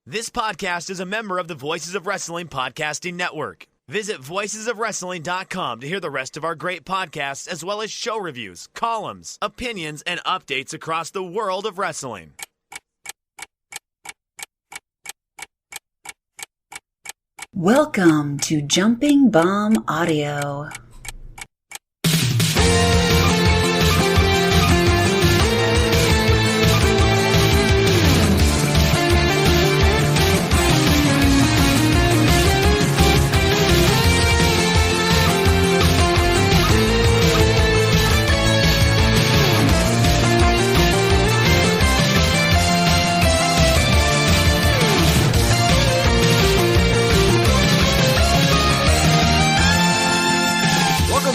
This podcast is a member of the Voices of Wrestling Podcasting Network. Visit voicesofwrestling.com to hear the rest of our great podcasts, as well as show reviews, columns, opinions, and updates across the world of wrestling. Welcome to Jumping Bomb Audio.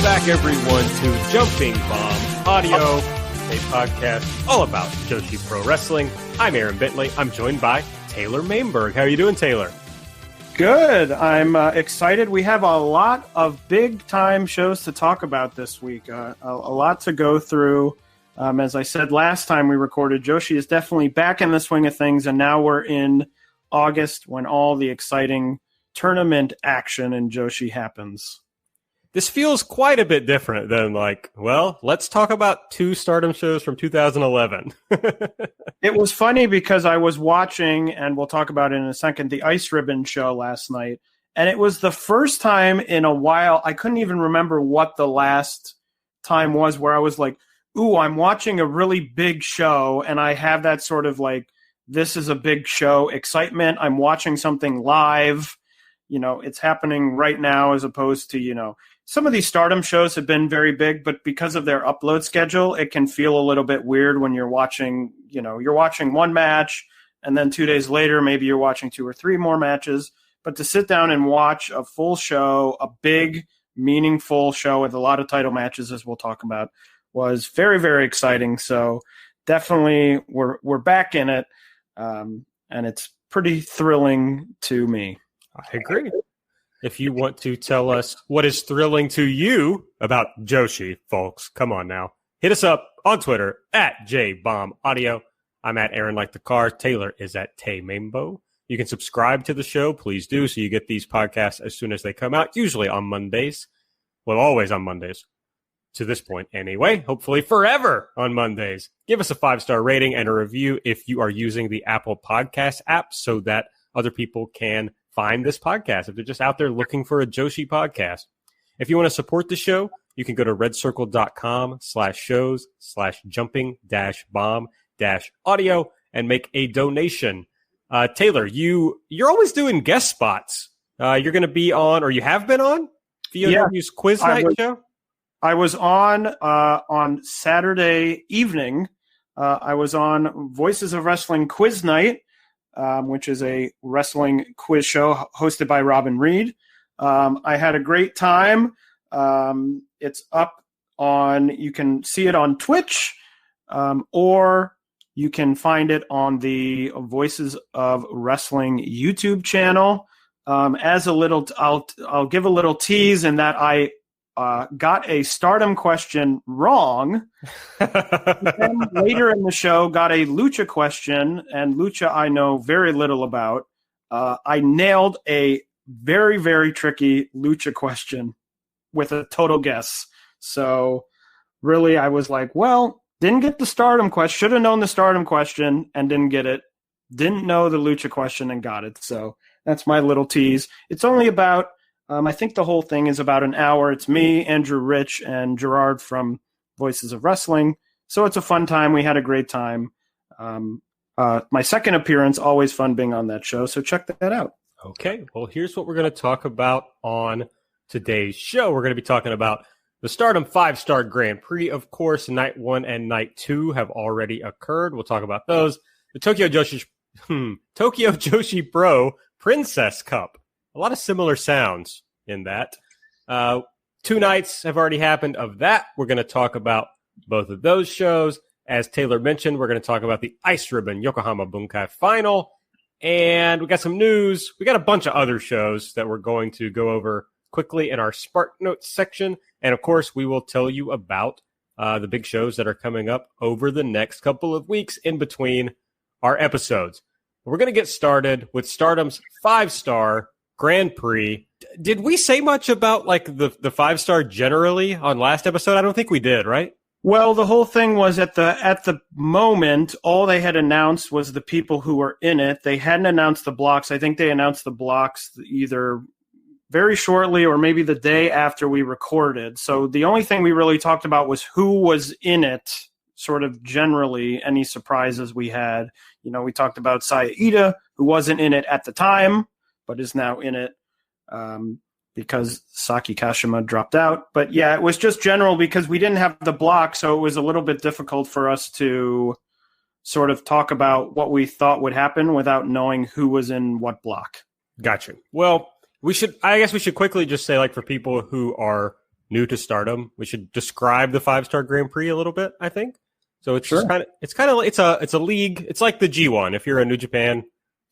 Back everyone to Jumping Bomb Audio, a podcast all about Joshi Pro Wrestling. I'm Aaron Bentley. I'm joined by Taylor Mainberg. How are you doing, Taylor? Good. I'm excited. We have a lot of big-time shows to talk about this week. A lot to go through. As I said last time we recorded, Joshi is definitely back in the swing of things, and now we're in August when all the exciting tournament action in Joshi happens. This feels quite a bit different than let's talk about two Stardom shows from 2011. It was funny because I was watching, and we'll talk about it in a second, the Ice Ribbon show last night. And it was the first time in a while, I couldn't even remember what the last time was where I was like, ooh, I'm watching a really big show. And I have that sort of this is a big show excitement. I'm watching something live. It's happening right now as opposed to, some of these Stardom shows have been very big, but because of their upload schedule, it can feel a little bit weird when you're watching, you're watching one match, and then 2 days later, maybe you're watching 2 or 3 more matches. But to sit down and watch a full show, a big, meaningful show with a lot of title matches, as we'll talk about, was very, very exciting. So definitely we're back in it, and it's pretty thrilling to me. I agree. If you want to tell us what is thrilling to you about Joshi, folks, come on now. Hit us up on Twitter at JBombAudio. I'm at Aaron Like the Car. Taylor is at Tay Mambo. You can subscribe to the show. Please do, so you get these podcasts as soon as they come out, usually on Mondays. Well, always on Mondays. To this point, anyway. Hopefully forever on Mondays. Give us a 5-star rating and a review if you are using the Apple Podcast app so that other people can find this podcast if they're just out there looking for a Joshi podcast. If you want to support the show, you can go to redcircle.com/shows/jumping-bomb-audio and make a donation. Taylor, you're always doing guest spots. You're going to be on, or you have been on, VOW's Quiz Night show? I was on Saturday evening. I was on Voices of Wrestling Quiz Night, which is a wrestling quiz show hosted by Robin Reed. I had a great time. It's up on, you can see it on Twitch, or you can find it on the Voices of Wrestling YouTube channel. As a little, I'll give a little tease in that I got a Stardom question wrong. Then later in the show, got a Lucha question, and Lucha I know very little about. I nailed a very, very tricky Lucha question with a total guess. So really, I was like, well, didn't get the Stardom question. Should have known the Stardom question and didn't get it. Didn't know the Lucha question and got it. So that's my little tease. It's only about I think the whole thing is about an hour. It's me, Andrew Rich, and Gerard from Voices of Wrestling. So it's a fun time. We had a great time. My second appearance, always fun being on that show. So check that out. Okay. Well, here's what we're going to talk about on today's show. We're going to be talking about the Stardom 5-star Grand Prix. Of course, Night 1 and Night 2 have already occurred. We'll talk about those. The Tokyo Joshi Pro Princess Cup. A lot of similar sounds in that. 2 nights have already happened of that. We're going to talk about both of those shows. As Taylor mentioned, we're going to talk about the Ice Ribbon Yokohama Bunkai Final. And we got some news. We got a bunch of other shows that we're going to go over quickly in our Spark Notes section. And, of course, we will tell you about the big shows that are coming up over the next couple of weeks in between our episodes. We're going to get started with Stardom's 5-star Grand Prix. Did we say much about like the 5-star generally on last episode? I don't think we did, right? Well, the whole thing was at the moment, all they had announced was the people who were in it. They hadn't announced the blocks. I think they announced the blocks either very shortly or maybe the day after we recorded. So the only thing we really talked about was who was in it, sort of generally, any surprises we had. You know, we talked about Sareee, who wasn't in it at the time, but is now in it because Saki Kashima dropped out. But yeah, it was just general because we didn't have the block, so it was a little bit difficult for us to sort of talk about what we thought would happen without knowing who was in what block. Gotcha. Well, I guess we should quickly just say, like, for people who are new to Stardom, we should describe the 5-star Grand Prix a little bit, I think. So it's Sure. it's a league. It's like the G1. If you're a New Japan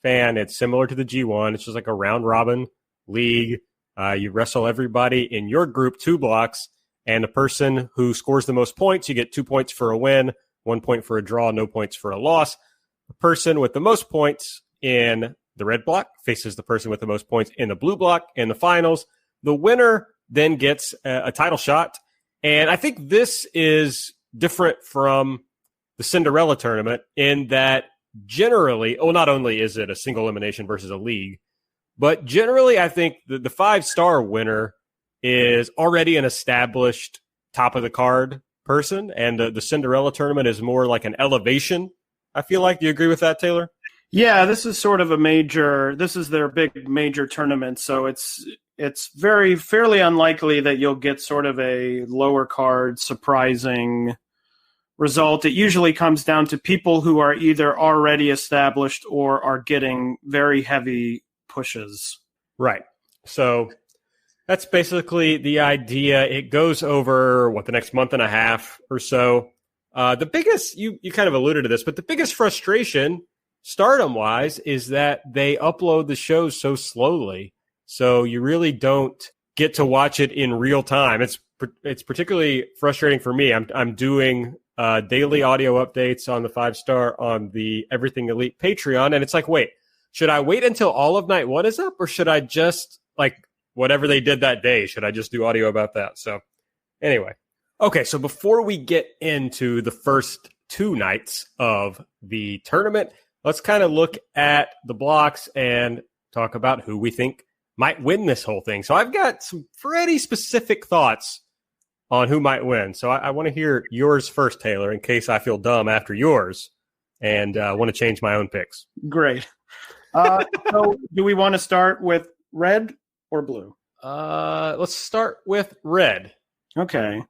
fan, it's similar to the G1. It's just like a round robin league. You wrestle everybody in your group 2 blocks, and the person who scores the most points, you get 2 points for a win, 1 point for a draw, no points for a loss. The person with the most points in the red block faces the person with the most points in the blue block in the finals. The winner then gets a title shot. And I think this is different from the Cinderella tournament in that generally, not only is it a single elimination versus a league, but generally I think the 5-star winner is already an established top of the card person, and the Cinderella tournament is more like an elevation, I feel like. Do you agree with that, Taylor? Yeah, this is sort of this is their big major tournament, so it's fairly unlikely that you'll get sort of a lower card surprising result. It usually comes down to people who are either already established or are getting very heavy pushes. Right. So that's basically the idea. It goes over, the next month and a half or so. The biggest, you kind of alluded to this, but the biggest frustration, Stardom-wise, is that they upload the shows so slowly. So you really don't get to watch it in real time. It's particularly frustrating for me. I'm doing daily audio updates on the 5-star on the Everything Elite Patreon, and it's like, wait, should I wait until all of night 1 is up, or should I just, like, whatever they did that day, should I just do audio about that? So anyway. Okay, so before we get into the first 2 nights of the tournament, let's kind of look at the blocks and talk about who we think might win this whole thing. So I've got some pretty specific thoughts on who might win. So I want to hear yours first, Taylor, in case I feel dumb after yours and want to change my own picks. Great. So do we want to start with red or blue? Let's start with red. Okay.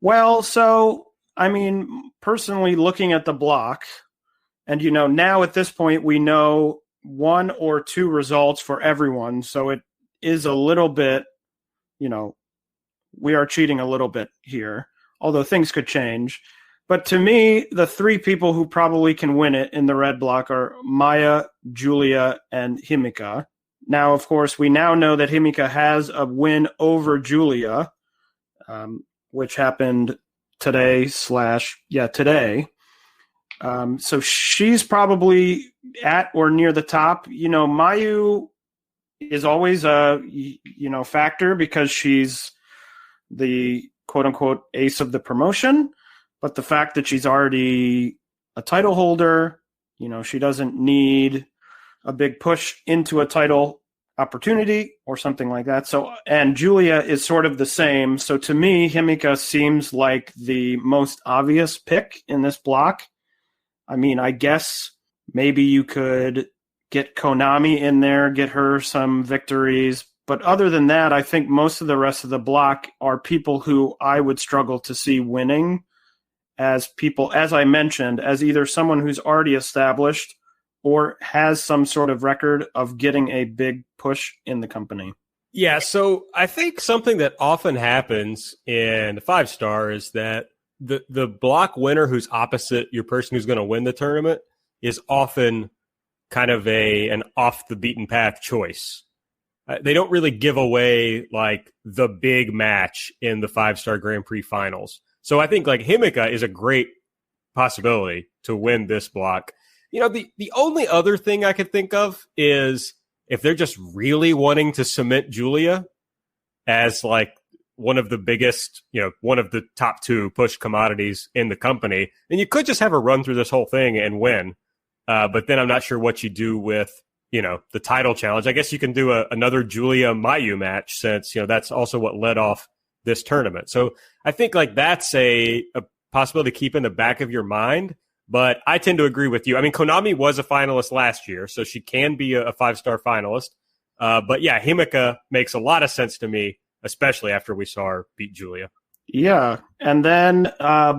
Well, so, I mean, personally looking at the block, and, now at this point we know 1 or 2 results for everyone. So it is a little bit, we are cheating a little bit here, although things could change. But to me, the 3 people who probably can win it in the red block are Maya, Julia, and Himika. Now, of course, we now know that Himika has a win over Julia, which happened today. So she's probably at or near the top. Mayu is always a, factor because she's the quote-unquote ace of the promotion. But the fact that she's already a title holder, she doesn't need a big push into a title opportunity or something like that. So, and Julia is sort of the same. So to me, Himika seems like the most obvious pick in this block. I mean, I guess maybe you could get Konami in there, get her some victories. But other than that, I think most of the rest of the block are people who I would struggle to see winning as people, as I mentioned, as either someone who's already established or has some sort of record of getting a big push in the company. Yeah, so I think something that often happens in the 5-star is that the block winner who's opposite your person who's going to win the tournament is often kind of an off-the-beaten-path choice. They don't really give away, like, the big match in the 5-star Grand Prix finals. So I think, like, Himika is a great possibility to win this block. The only other thing I could think of is if they're just really wanting to cement Julia as like one of the biggest, one of the top 2 push commodities in the company, then you could just have her run through this whole thing and win. But then I'm not sure what you do with, the title challenge. I guess you can do another Julia Mayu match since, that's also what led off this tournament. So I think like that's a possibility to keep in the back of your mind. But I tend to agree with you. I mean, Konami was a finalist last year, so she can be a 5-star finalist. But yeah, Himeka makes a lot of sense to me, especially after we saw her beat Julia. Yeah, and then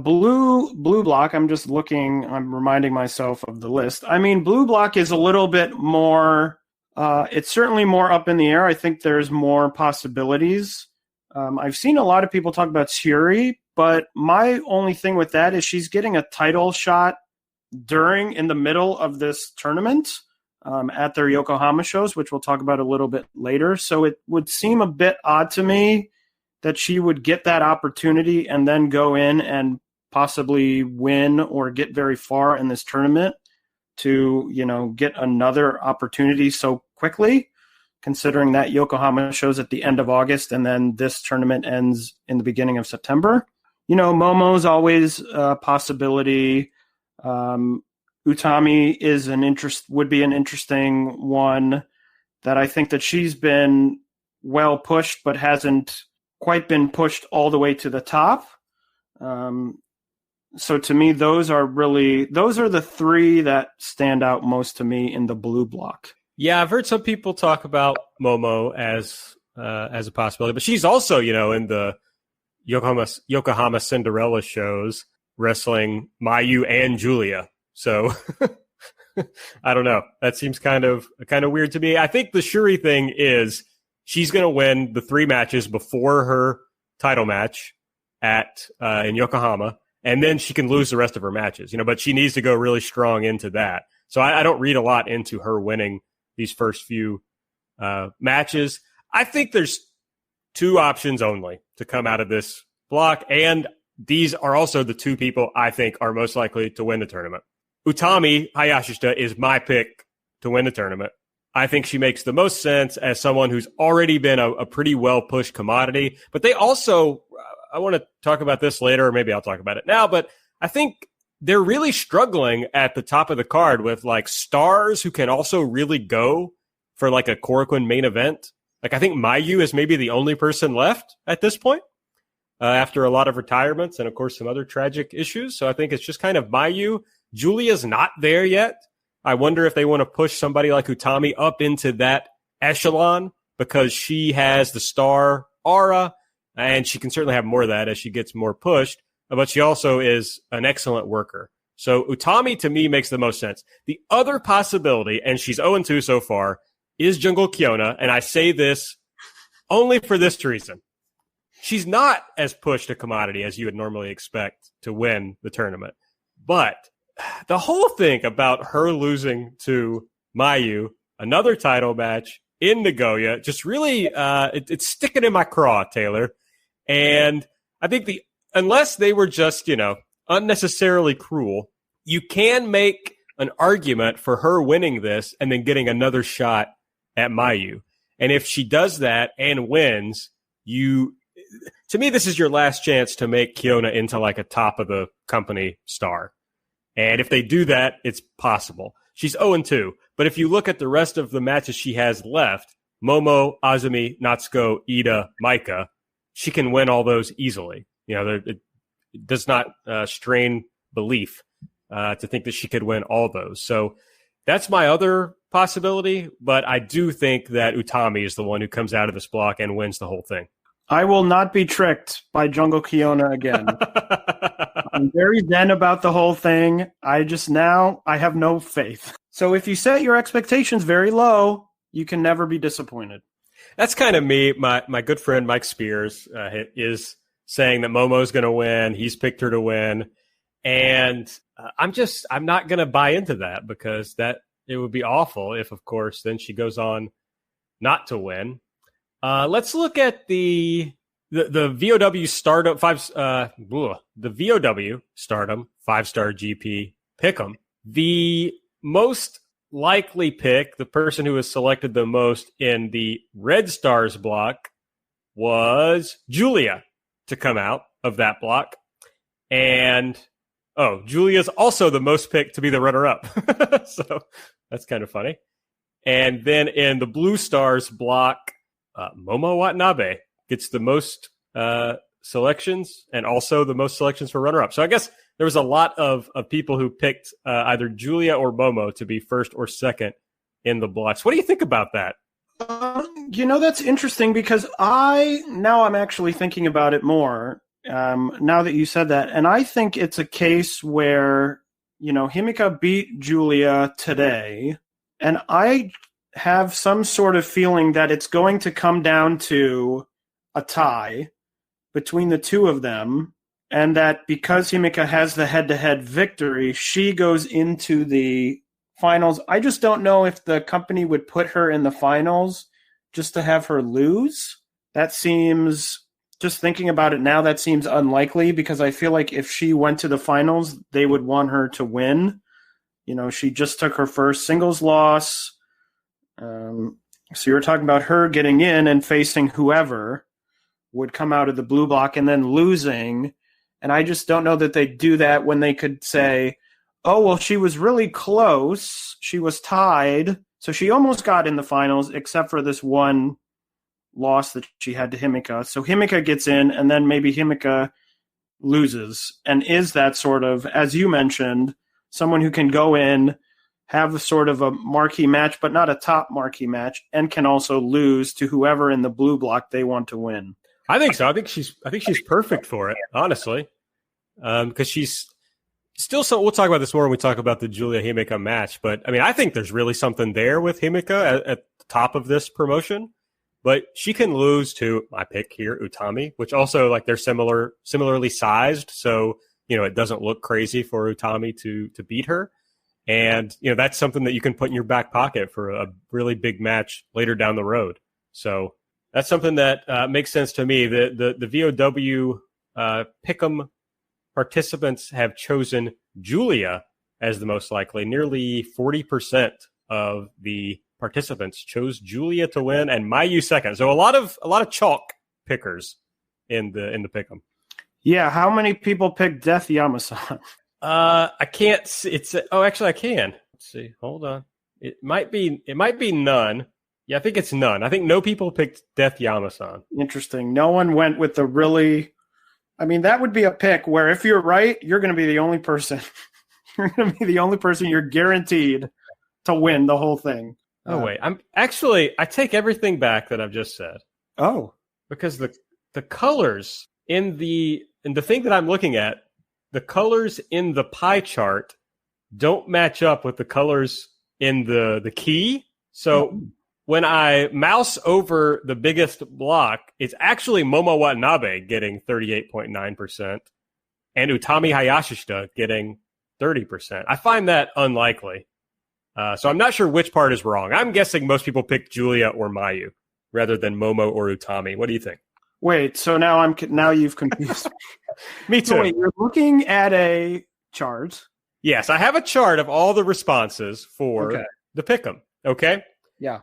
blue block. I'm reminding myself of the list. I mean, blue block is a little bit more. It's certainly more up in the air. I think there's more possibilities. I've seen a lot of people talk about Sareee, but my only thing with that is she's getting a title shot in the middle of this tournament at their Yokohama shows, which we'll talk about a little bit later. So it would seem a bit odd to me that she would get that opportunity and then go in and possibly win or get very far in this tournament to, get another opportunity so quickly, considering that Yokohama shows at the end of August and then this tournament ends in the beginning of September. Momo's always a possibility. Utami would be an interesting one that I think that she's been well pushed, but hasn't quite been pushed all the way to the top. So to me, those are the 3 that stand out most to me in the blue block. Yeah, I've heard some people talk about Momo as a possibility, but she's also, in the Yokohama Cinderella shows wrestling Mayu and Julia. So I don't know. That seems kind of weird to me. I think the Shuri thing is she's going to win the 3 matches before her title match in Yokohama, and then she can lose the rest of her matches. But she needs to go really strong into that. So I don't read a lot into her winning these first few matches. I think there's 2 options only to come out of this block, and these are also the 2 people I think are most likely to win the tournament. Utami Hayashishita is my pick to win the tournament. I think she makes the most sense as someone who's already been a pretty well-pushed commodity. But they also, I want to talk about this later, or maybe I'll talk about it now, but I think they're really struggling at the top of the card with like stars who can also really go for like a Korakuen main event. Like I think Mayu is maybe the only person left at this point after a lot of retirements and of course some other tragic issues. So I think it's just kind of Mayu. Julia's not there yet. I wonder if they want to push somebody like Utami up into that echelon because she has the star aura and she can certainly have more of that as she gets more pushed. But she also is an excellent worker. So Utami, to me, makes the most sense. The other possibility, and she's 0-2 so far, is Jungle Kyona. And I say this only for this reason. She's not as pushed a commodity as you would normally expect to win the tournament. But the whole thing about her losing to Mayu, another title match in Nagoya, just really, it's sticking in my craw, Taylor. And I think unless they were just, unnecessarily cruel, you can make an argument for her winning this and then getting another shot at Mayu. And if she does that and wins, to me, this is your last chance to make Kyona into like a top of the company star. And if they do that, it's possible. She's 0-2. But if you look at the rest of the matches she has left, Momo, Azumi, Natsuko, Ida, Maika, she can win all those easily. It does not strain belief to think that she could win all those. So that's my other possibility. But I do think that Utami is the one who comes out of this block and wins the whole thing. I will not be tricked by Jungle Kyona again. I'm very zen about the whole thing. I have no faith. So if you set your expectations very low, you can never be disappointed. That's kind of me. My good friend Mike Spears is saying that Momo's going to win. He's picked her to win. And I'm not going to buy into that because it would be awful if, of course, then she goes on not to win. Let's look at the VOW Stardom the VOW Stardom 5-star GP pick'em. The most likely pick, the person who was selected the most in the Red Stars block was Julia to come out of that block. And, Julia's also the most picked to be the runner-up. So that's kind of funny. And then in the Blue Stars block, Momo Watanabe gets the most selections and also the most selections for runner-up. So I guess there was a lot of people who picked either Julia or Momo to be first or second in the blocks. What do you think about that? That's interesting because I'm actually thinking about it more now that you said that. And I think it's a case where, Himika beat Julia today. And I have some sort of feeling that it's going to come down to a tie between the two of them. And that because Himika has the head-to-head victory, she goes into the finals. I just don't know if the company would put her in the finals just to have her lose. That seems, just thinking about it now, that seems unlikely because I feel like if she went to the finals, they would want her to win. She just took her first singles loss. So you were talking about her getting in and facing whoever would come out of the blue block and then losing. And I just don't know that they'd do that when they could say, oh, well, she was really close. She was tied. So she almost got in the finals, except for this one loss that she had to Himika. So Himika gets in, and then maybe Himika loses. And is that sort of, as you mentioned, someone who can go in, have a sort of a marquee match, but not a top marquee match, and can also lose to whoever in the blue block they want to win. I think so. I think she's perfect for it, honestly, because she's still so. We'll talk about this more when we talk about the Julia Himika match. But I mean, I think there's really something there with Himika at the top of this promotion. But she can lose to my pick here, Utami, which also they're similarly sized, so it doesn't look crazy for Utami to beat her. And that's something that you can put in your back pocket for a really big match later down the road. So that's something that makes sense to me. The VOW Pick'em participants have chosen Julia as the most likely. Nearly 40% of the participants chose Julia to win and Mayu second. So a lot of chalk pickers in the Pick'em. Yeah, how many people picked Death Yamasan? I can't see. Actually, I can. Let's see. Hold on. It might be none. Yeah, I think it's none. I think no people picked Death Yamasan. Interesting. No one went with the really. I mean, that would be a pick where if you're right, you're going to be the only person. You're going to be the only person you're guaranteed to win the whole thing. Oh wait, I take everything back that I've just said. Oh, because the colors in the thing that I'm looking at, the colors in the pie chart don't match up with the colors in the key. So when I mouse over the biggest block, it's actually Momo Watanabe getting 38.9% and Utami Hayashishita getting 30%. I find that unlikely. So I'm not sure which part is wrong. I'm guessing most people picked Julia or Mayu rather than Momo or Utami. What do you think? Wait, so now you've confused me. Me too. So wait, you're looking at a chart. Yes, I have a chart of all the responses for the Pick'em. Okay? Yeah.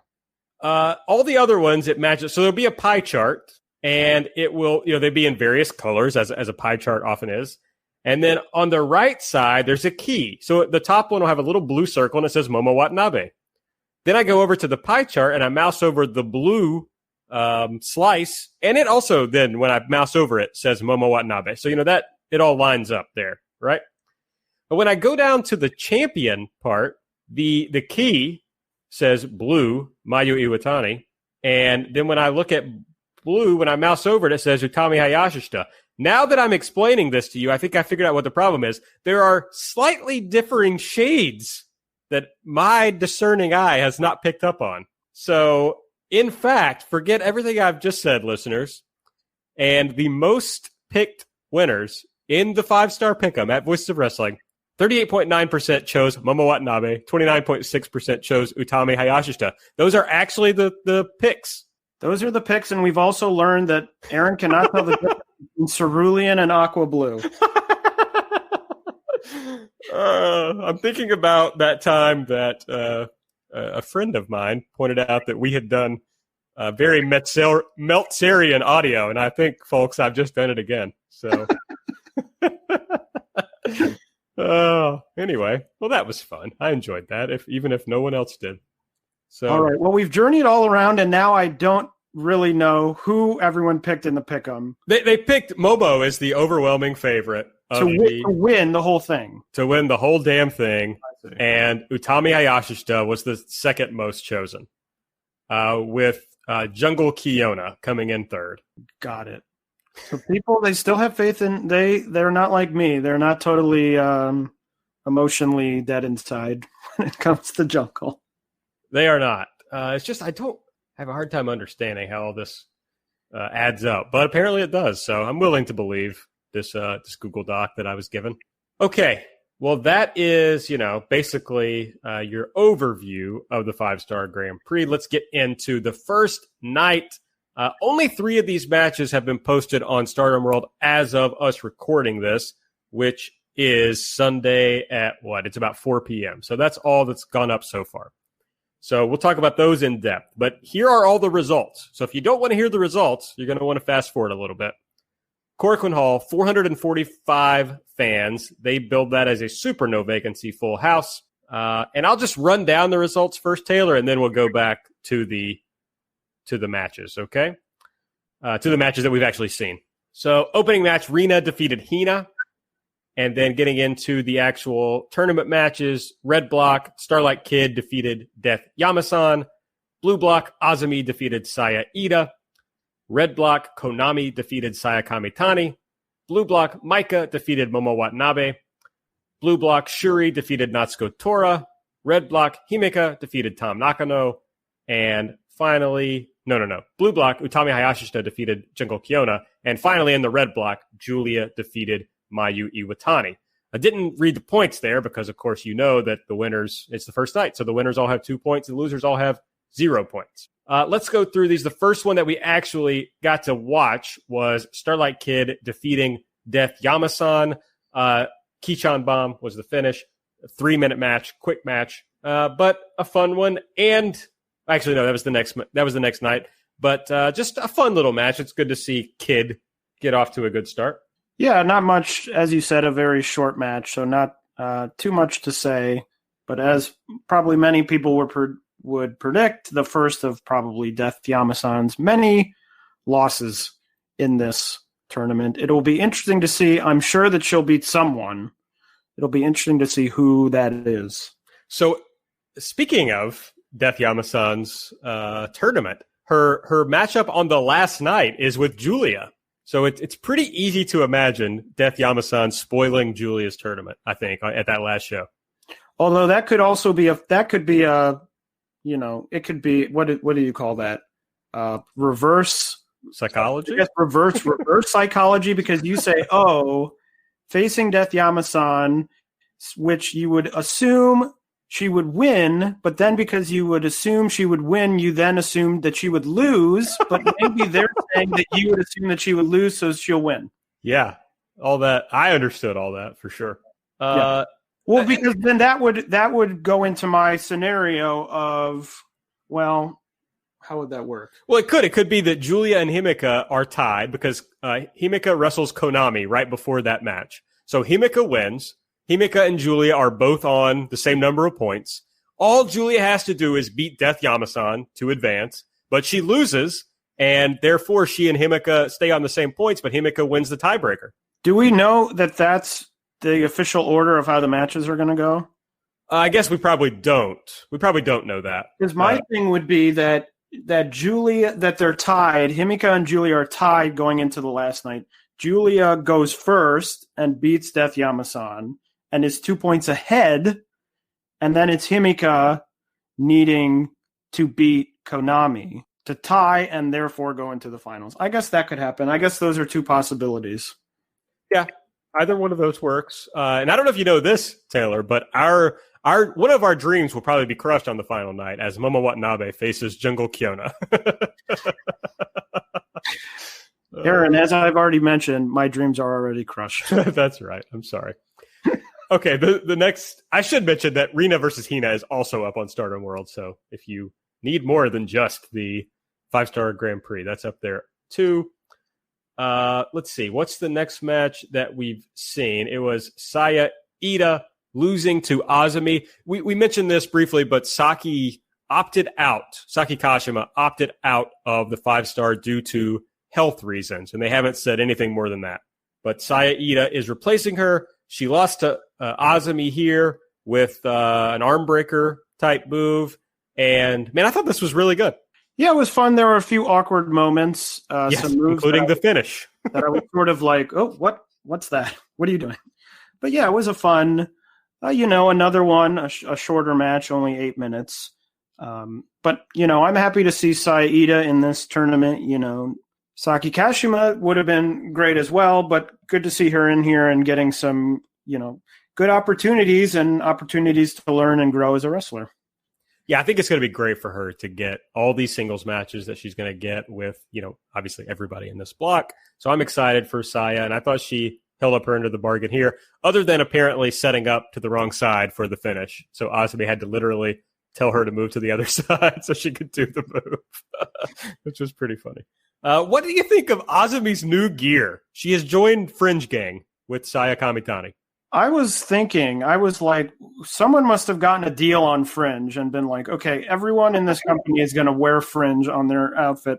All the other ones, it matches. So there'll be a pie chart, and it will, they'll be in various colors, as a pie chart often is. And then on the right side, there's a key. So the top one will have a little blue circle, and it says Momo Watanabe. Then I go over to the pie chart, and I mouse over the blue slice, and it also then, when I mouse over it, says Momo Watanabe. So, that it all lines up there, right? But when I go down to the champion part, the key says blue, Mayu Iwatani. And then when I look at blue, when I mouse over it, it says Utami Hayashishita. Now that I'm explaining this to you, I think I figured out what the problem is. There are slightly differing shades that my discerning eye has not picked up on. So, in fact, forget everything I've just said, listeners. And the most picked winners in the 5-star Pick'em at Voices of Wrestling, 38.9% chose Momo Watanabe, 29.6% chose Utami Hayashishita. Those are actually the picks. Those are the picks, and we've also learned that Aaron cannot tell the difference between cerulean and aqua blue. I'm thinking about that time that a friend of mine pointed out that we had done very Meltzerian audio, and I think, folks, I've just done it again. So, anyway, well, that was fun. I enjoyed that, even if no one else did. So, all right. Well, we've journeyed all around, and now I don't really know who everyone picked in the pick'em. They picked Momo as the overwhelming favorite To win the whole thing. To win the whole damn thing. And Utami Hayashishita was the second most chosen, with Jungle Kiona coming in third. Got it. So people, they still have faith in, they're not like me. They're not totally emotionally dead inside when it comes to Jungle. They are not. It's just I don't have a hard time understanding how all this adds up, but apparently it does. So I'm willing to believe this Google Doc that I was given. Okay, well that is basically your overview of the 5-star Grand Prix. Let's get into the first night. Only 3 of these matches have been posted on Stardom World as of us recording this, which is Sunday at It's about 4 p.m. So that's all that's gone up so far. So we'll talk about those in depth. But here are all the results. So if you don't want to hear the results, you're going to want to fast forward a little bit. Korakuen Hall, 445 fans. They billed that as a super no vacancy full house. And I'll just run down the results first, Taylor, and then we'll go back to the matches, okay? To the matches that we've actually seen. So opening match, Rina defeated Hina. And then getting into the actual tournament matches, Red Block, Starlight Kid defeated Death Yamasan. Blue Block, Azumi defeated Saya Ida. Red Block, Konami defeated Saya Kamitani. Blue Block, Maika defeated Momo Watanabe. Blue Block, Shuri defeated Natsuko Tora. Red Block, Himeka defeated Tam Nakano. And finally, no. Blue Block, Utami Hayashishita defeated Jungle Kiona. And finally, in the Red Block, Julia defeated Mayu Iwatani. I didn't read the points there because, of course, you know that the winners, it's the first night. So the winners all have 2 points. The losers all have 0 points. Let's go through these. The first one that we actually got to watch was Starlight Kid defeating Death Yamasan. Kichan Bomb was the finish. A 3-minute match, quick match, but a fun one. And actually, no, that was the next night. But just a fun little match. It's good to see Kid get off to a good start. Yeah, not much, as you said, a very short match, so not too much to say. But as probably many people would predict, the first of probably Death Yamasan's many losses in this tournament. It'll be interesting to see. I'm sure that she'll beat someone. It'll be interesting to see who that is. So, speaking of Death Yamasan's tournament, her matchup on the last night is with Julia. So it's pretty easy to imagine Death Yamasan spoiling Julia's tournament, I think, at that last show. Although that could also be it could be, what do you call that? Reverse psychology? I guess reverse psychology, because you say, facing Death Yamasan, which you would assume she would win, but then because you would assume she would win, you then assumed that she would lose, but maybe they're saying that you would assume that she would lose, so she'll win. Yeah, all that. I understood all that for sure. Yeah. Well, because then that would go into my scenario of, well, how would that work? Well, it could. It could be that Julia and Himeka are tied because Himeka wrestles Konami right before that match. So Himeka wins. Himeka and Julia are both on the same number of points. All Julia has to do is beat Death Yamasan to advance, but she loses, and therefore she and Himeka stay on the same points, but Himeka wins the tiebreaker. Do we know that that's the official order of how the matches are going to go? I guess we probably don't. We probably don't know that. Because my thing would be that Julia, that they're tied. Himeka and Julia are tied going into the last night. Julia goes first and beats Death Yamasan and is 2 points ahead, and then it's Himeka needing to beat Konami to tie and therefore go into the finals. I guess that could happen. I guess those are two possibilities. Yeah, either one of those works. And I don't know if you know this, Taylor, but our one of our dreams will probably be crushed on the final night as Momo Watanabe faces Jungle Kiona. Aaron, as I've already mentioned, my dreams are already crushed. That's right. I'm sorry. Okay, the next, I should mention that Rina versus Hina is also up on Stardom World. So if you need more than just the 5-star Grand Prix, that's up there too. Let's see. What's the next match that we've seen? It was Saya Ida losing to Azumi. We mentioned this briefly, but Saki Kashima opted out of the 5-star due to health reasons, and they haven't said anything more than that. But Saya Ida is replacing her. She lost to Azumi here with an arm breaker type move. And, man, I thought this was really good. Yeah, it was fun. There were a few awkward moments. Yes, some moves including the finish. that I was sort of like, oh, what's that? What are you doing? But, yeah, it was a fun, another one, a shorter match, only 8 minutes. But, I'm happy to see Saya Ida in this tournament. Saki Kashima would have been great as well, but good to see her in here and getting some, good opportunities and opportunities to learn and grow as a wrestler. Yeah, I think it's going to be great for her to get all these singles matches that she's going to get with, obviously everybody in this block. So I'm excited for Saya, and I thought she held up her end of the bargain here, other than apparently setting up to the wrong side for the finish. So Azumi had to literally tell her to move to the other side so she could do the move, which was pretty funny. What do you think of Azumi's new gear? She has joined Fringe Gang with Saya Kamitani. I was like, someone must have gotten a deal on Fringe and been like, okay, everyone in this company is going to wear Fringe on their outfit.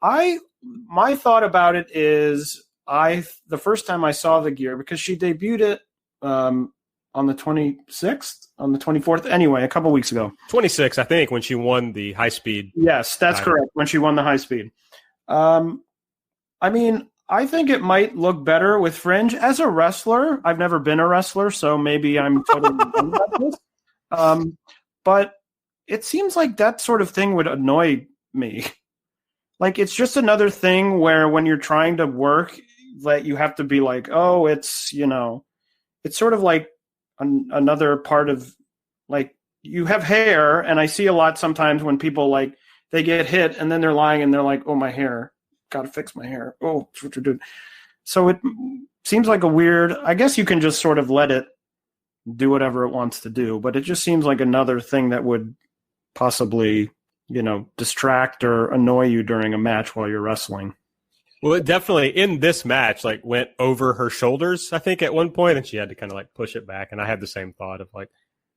My thought about it is the first time I saw the gear, because she debuted it on the 26th, on the 24th, anyway, a couple weeks ago. 26, I think, when she won the high speed. Yes, that's correct, when she won the high speed. I think it might look better with Fringe. As a wrestler, I've never been a wrestler, so maybe I'm totally wrong about this. But it seems like that sort of thing would annoy me. Like, it's just another thing where when you're trying to work, that you have to be like, oh, it's sort of like another part of, like, you have hair, and I see a lot sometimes when people, like, they get hit, and then they're lying, and they're like, oh, my hair. Got to fix my hair. Oh, that's what you're doing. So it seems like a weird, I guess you can just sort of let it do whatever it wants to do, but it just seems like another thing that would possibly, distract or annoy you during a match while you're wrestling. Well, it definitely, in this match, like, went over her shoulders, I think, at one point, and she had to kind of, like, push it back, and I had the same thought of, like,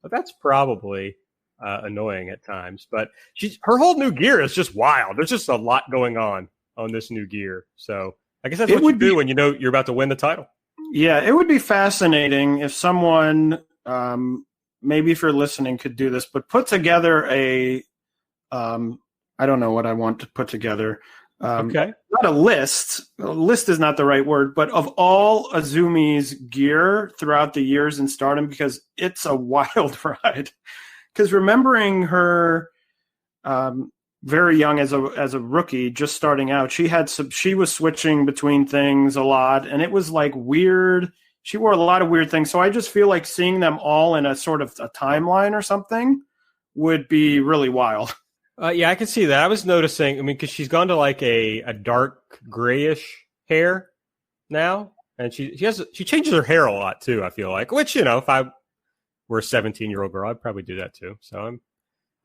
well, that's probably annoying at times, but her whole new gear is just wild. There's just a lot going on this new gear. So I guess that's what you do when you know you're about to win the title. Yeah, it would be fascinating if someone, maybe if you're listening, could do this, but put together I don't know what I want to put together. Okay. Not a list. A list is not the right word, but of all Azumi's gear throughout the years in Stardom, because it's a wild ride. Because remembering her, very young as a rookie, just starting out, she was switching between things a lot, and it was like weird. She wore a lot of weird things, so I just feel like seeing them all in a sort of a timeline or something would be really wild. Yeah, I can see that. I was noticing, because she's gone to like a dark grayish hair now, and she changes her hair a lot too, I feel like, which, if I were a 17-year-old girl, I'd probably do that too. So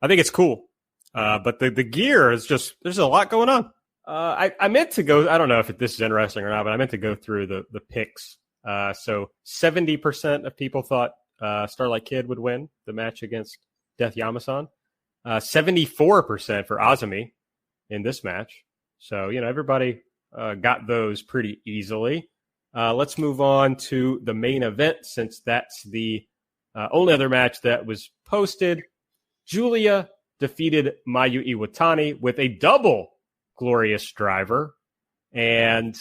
I think it's cool. But the gear is just, there's a lot going on. I meant to go, I don't know if this is interesting or not, but I meant to go through the picks. So 70% of people thought Starlight Kid would win the match against Death Yamasan. 74% for Azumi in this match. So, everybody got those pretty easily. Let's move on to the main event, since that's the only other match that was posted. Julia defeated Mayu Iwatani with a double glorious driver. And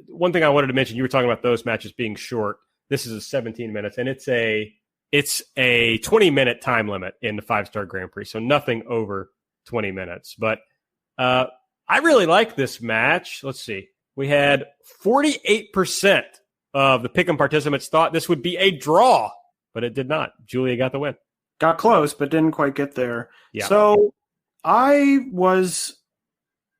one thing I wanted to mention, you were talking about those matches being short. This is a 17 minutes, and it's a 20-minute time limit in the 5-star Grand Prix, so nothing over 20 minutes. But I really like this match. Let's see. We had 48% of the pick'em participants thought this would be a draw, but it did not. Julia got the win. Got close, but didn't quite get there. Yeah. So I was,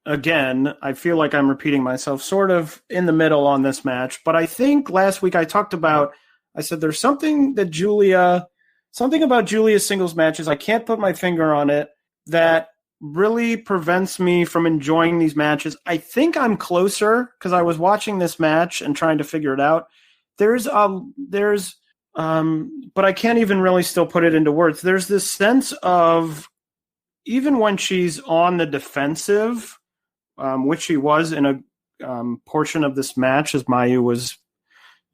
again, I feel like I'm repeating myself, sort of in the middle on this match. But I think last week I talked about I said, there's something about Julia's singles matches, I can't put my finger on it, that really prevents me from enjoying these matches. I think I'm closer because I was watching this match and trying to figure it out. But I can't even really still put it into words. There's this sense of, even when she's on the defensive, which she was in a portion of this match as Mayu was,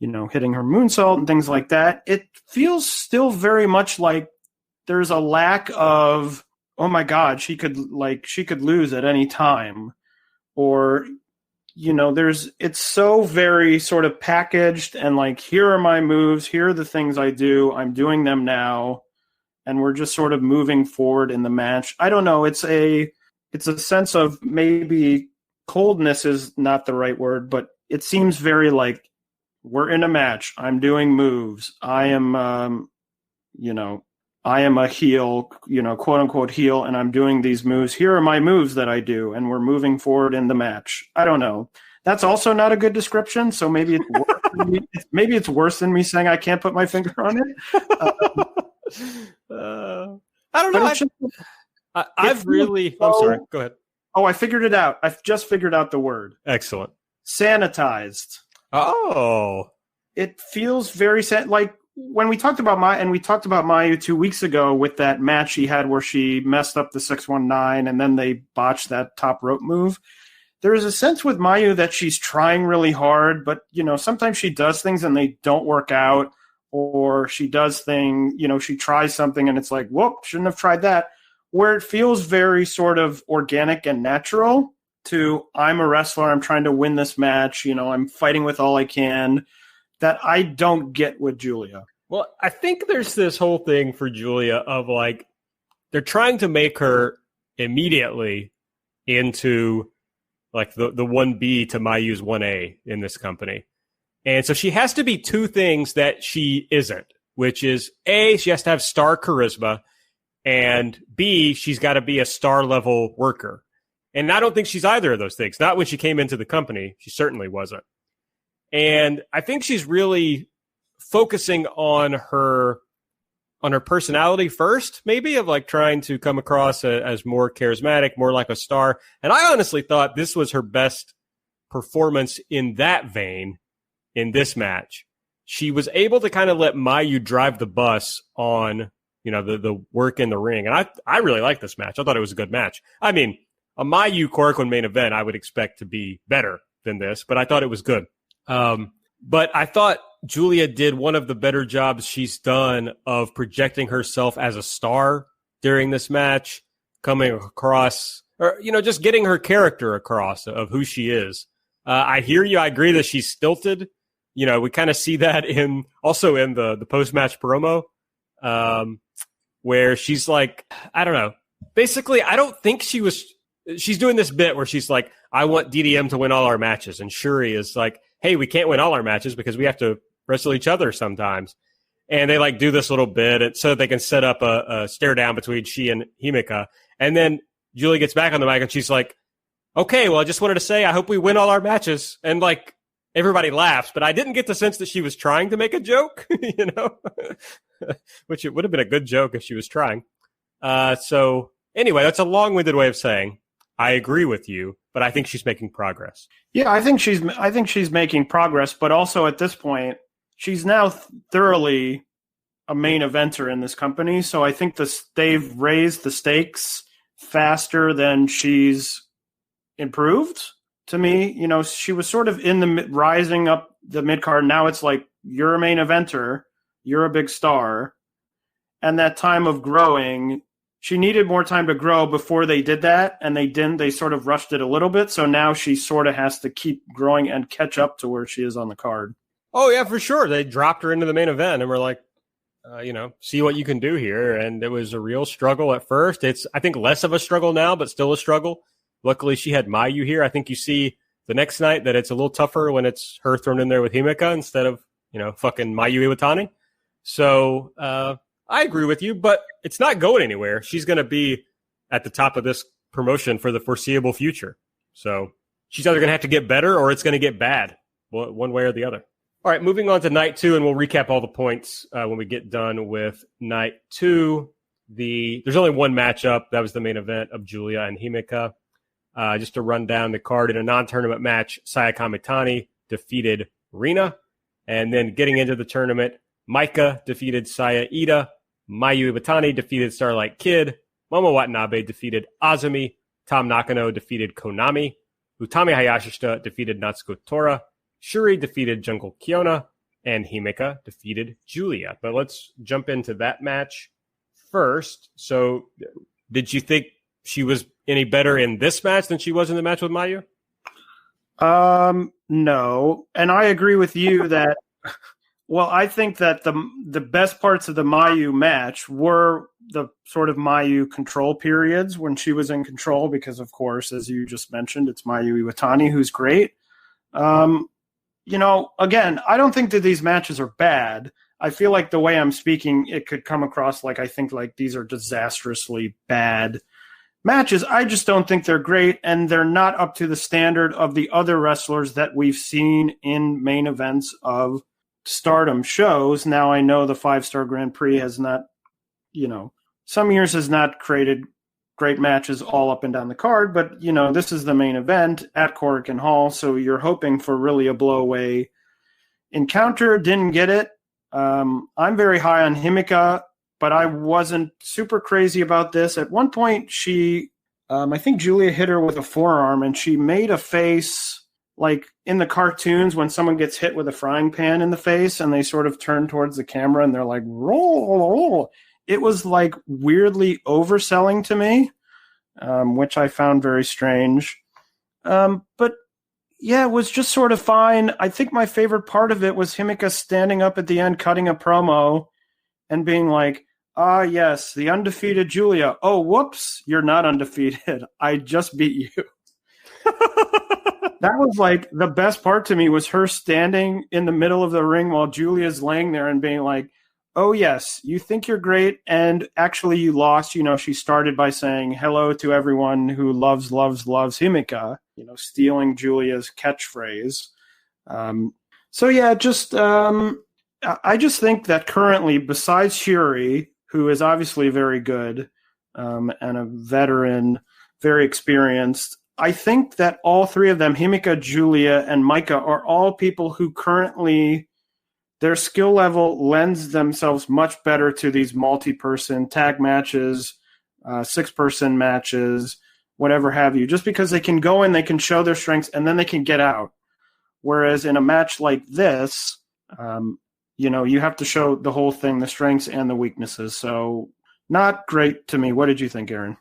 hitting her moonsault and things like that, it feels still very much like there's a lack of, oh my God, she could lose at any time. Or, it's so very sort of packaged and like, here are my moves, here are the things I do, I'm doing them now, and we're just sort of moving forward in the match. I don't know, it's a sense of, maybe coldness is not the right word, but it seems very like, we're in a match, I'm doing moves, I am I am a heel, quote unquote heel, and I'm doing these moves. Here are my moves that I do, and we're moving forward in the match. I don't know. That's also not a good description, so maybe it's worse than me saying I can't put my finger on it. I don't know. I'm sorry. Go ahead. Oh, I figured it out. I've just figured out the word. Excellent. Sanitized. Oh. It feels very like when we talked about Mayu 2 weeks ago with that match she had where she messed up the 619 and then they botched that top rope move. There is a sense with Mayu that she's trying really hard, but sometimes she does things and they don't work out, or she does things, she tries something and it's like, whoop, shouldn't have tried that. Where it feels very sort of organic and natural to, I'm a wrestler, I'm trying to win this match, I'm fighting with all I can, that I don't get with Julia. Well, I think there's this whole thing for Julia of like, they're trying to make her immediately into like the 1B to Mayu's 1A in this company. And so she has to be two things that she isn't, which is A, she has to have star charisma, and B, she's got to be a star level worker. And I don't think she's either of those things. Not when she came into the company. She certainly wasn't. And I think she's really focusing on her personality first, maybe, of like trying to come across as more charismatic, more like a star. And I honestly thought this was her best performance in that vein in this match. She was able to kind of let Mayu drive the bus on, the work in the ring. And I really liked this match. I thought it was a good match. I mean, a Mayu Korakuen main event I would expect to be better than this, but I thought it was good. But I thought Julia did one of the better jobs she's done of projecting herself as a star during this match, coming across, or, just getting her character across of who she is. I hear you. I agree that she's stilted. We kind of see that also in the post-match promo, where she's like, I don't know. Basically, I don't think she's doing this bit where she's like, I want DDM to win all our matches. And Shuri is like, hey, we can't win all our matches because we have to wrestle each other sometimes. And they like do this little bit so that they can set up a stare down between she and Himeka. And then Julie gets back on the mic and she's like, okay, well, I just wanted to say, I hope we win all our matches. And like, everybody laughs, but I didn't get the sense that she was trying to make a joke, which it would have been a good joke if she was trying. So anyway, that's a long-winded way of saying I agree with you, but I think she's making progress. Yeah, I think she's making progress, but also at this point, she's now thoroughly a main eventer in this company. So I think they've raised the stakes faster than she's improved. To me, she was sort of rising up the mid card. Now it's like, you're a main eventer, you're a big star, and that time of growing. She needed more time to grow before they did that, and they didn't. They sort of rushed it a little bit, so now she sort of has to keep growing and catch up to where she is on the card. Oh, yeah, for sure. They dropped her into the main event, and we're like, see what you can do here. And it was a real struggle at first. It's, I think, less of a struggle now, but still a struggle. Luckily, she had Mayu here. I think you see the next night that it's a little tougher when it's her thrown in there with Himeka instead of, fucking Mayu Iwatani. So, I agree with you, but it's not going anywhere. She's going to be at the top of this promotion for the foreseeable future. So she's either going to have to get better or it's going to get bad, one way or the other. All right, moving on to night 2, and we'll recap all the points when we get done with night 2. There's only one matchup. That was the main event of Julia and Himeka. Just to run down the card, in a non-tournament match, Saya Kamitani defeated Rina. And then getting into the tournament, Maika defeated Saya Ida. Mayu Iwatani defeated Starlight Kid. Momo Watanabe defeated Azumi. Tam Nakano defeated Konami. Utami Hayashishita defeated Natsuko Tora. Shuri defeated Jungle Kiona. And Himeka defeated Julia. But let's jump into that match first. So did you think she was any better in this match than she was in the match with Mayu? No. And I agree with you that, well, I think that the best parts of the Mayu match were the sort of Mayu control periods when she was in control, because, of course, as you just mentioned, it's Mayu Iwatani who's great. Again, I don't think that these matches are bad. I feel like the way I'm speaking, it could come across like I think like these are disastrously bad matches. I just don't think they're great, and they're not up to the standard of the other wrestlers that we've seen in main events of Stardom shows. Now, I know the 5-star Grand Prix has not, some years has not created great matches all up and down the card, but, this is the main event at Korakuen Hall, so you're hoping for really a blow-away encounter. Didn't get it. I'm very high on Himeka, but I wasn't super crazy about this. At one point, I think Julia hit her with a forearm, and she made a face like in the cartoons when someone gets hit with a frying pan in the face and they sort of turn towards the camera and they're like, roll. It was like weirdly overselling to me, which I found very strange. But yeah, it was just sort of fine. I think my favorite part of it was Himeka standing up at the end, cutting a promo and being like, yes, the undefeated Julia. Oh, whoops, you're not undefeated. I just beat you. That was like the best part to me, was her standing in the middle of the ring while Julia's laying there and being like, oh, yes, you think you're great, and actually you lost. She started by saying hello to everyone who loves Himeka, stealing Julia's catchphrase. So yeah, I just think that currently, besides Shuri, who is obviously very good and a veteran, very experienced, I think that all three of them, Himeka, Julia, and Maika, are all people who currently, their skill level lends themselves much better to these multi-person tag matches, 6-person matches, whatever have you, just because they can go in, they can show their strengths, and then they can get out. Whereas in a match like this, you have to show the whole thing, the strengths and the weaknesses. So not great to me. What did you think, Aaron?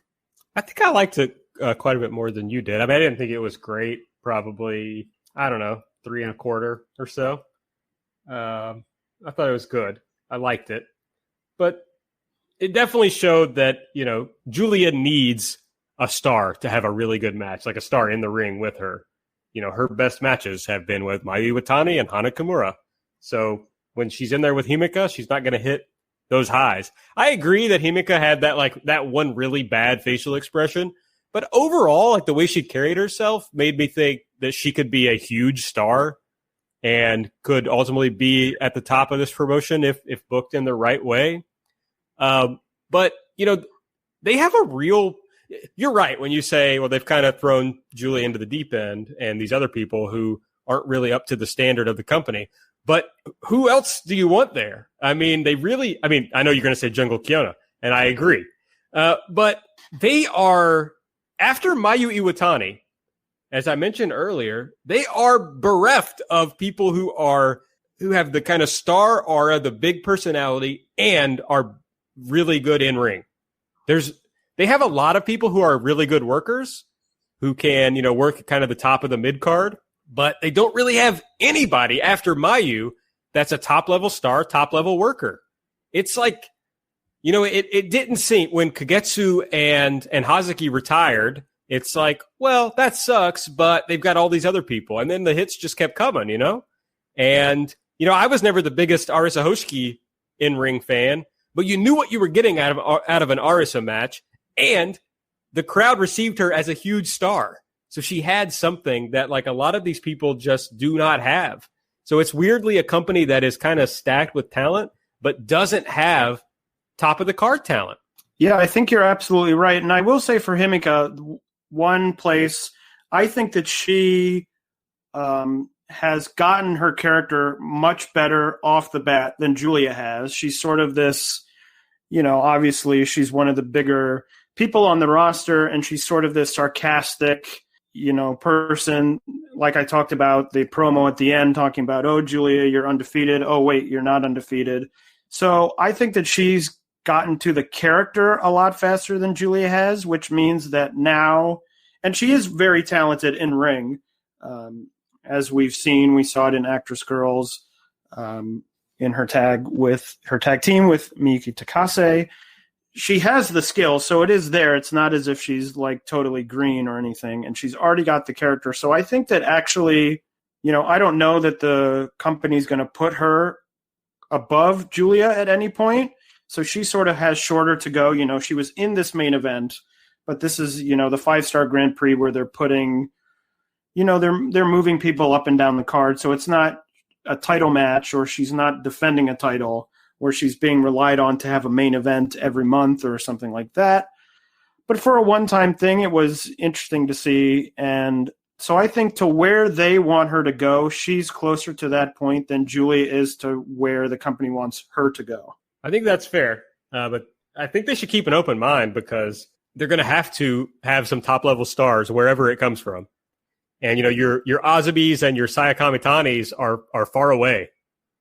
I think I liked it quite a bit more than you did. I mean, I didn't think it was great. Probably, 3.25 or so. I thought it was good. I liked it. But it definitely showed that, Julia needs a star to have a really good match, like a star in the ring with her. Her best matches have been with Mayu Iwatani and Hana Kimura. So when she's in there with Himeka, she's not going to hit those highs. I agree that Himeka had that one really bad facial expression, but overall, the way she carried herself made me think that she could be a huge star and could ultimately be at the top of this promotion if booked in the right way. But they have a real. You're right when you say, well, they've kind of thrown Julia into the deep end and these other people who aren't really up to the standard of the company. But who else do you want there? I mean, I know you're going to say Jungle Kiona, and I agree. But they are, after Mayu Iwatani, as I mentioned earlier, they are bereft of people who have the kind of star aura, the big personality, and are really good in ring. They have a lot of people who are really good workers, who can, work at kind of the top of the mid card, but they don't really have anybody after Mayu that's a top level star, top level worker. It's like, it didn't seem when Kagetsu and Hazuki retired. It's like, well, that sucks, but they've got all these other people. And then the hits just kept coming, And, I was never the biggest Arisa Hoshiki in-ring fan, but you knew what you were getting out of an Arisa match, and the crowd received her as a huge star. So she had something that, a lot of these people just do not have. So it's weirdly a company that is kind of stacked with talent, but doesn't have top of the card talent. Yeah, I think you're absolutely right. And I will say for Himika, one place, I think that she has gotten her character much better off the bat than Julia has. She's sort of this, obviously she's one of the bigger people on the roster, and she's sort of this sarcastic, person. Like I talked about the promo at the end, talking about, oh, Julia, you're undefeated. Oh, wait, you're not undefeated. So I think that she's gotten to the character a lot faster than Julia has, which means that now, and she is very talented in ring, as we've seen. We saw it in ActWres Girl'z, in her tag team with Miyuki Takase. She has the skill, so it is there. It's not as if she's like totally green or anything, and she's already got the character. So I think that actually, I don't know that the company's going to put her above Julia at any point. So she sort of has shorter to go. She was in this main event, but this is, the 5-star Grand Prix where they're putting, they're moving people up and down the card. So it's not a title match, or she's not defending a title, where she's being relied on to have a main event every month or something like that. But for a one-time thing, it was interesting to see. And so I think to where they want her to go, she's closer to that point than Julia is to where the company wants her to go. I think that's fair. But I think they should keep an open mind, because they're going to have some top-level stars wherever it comes from. And, your Azubis and your Sayakamitani's are far away.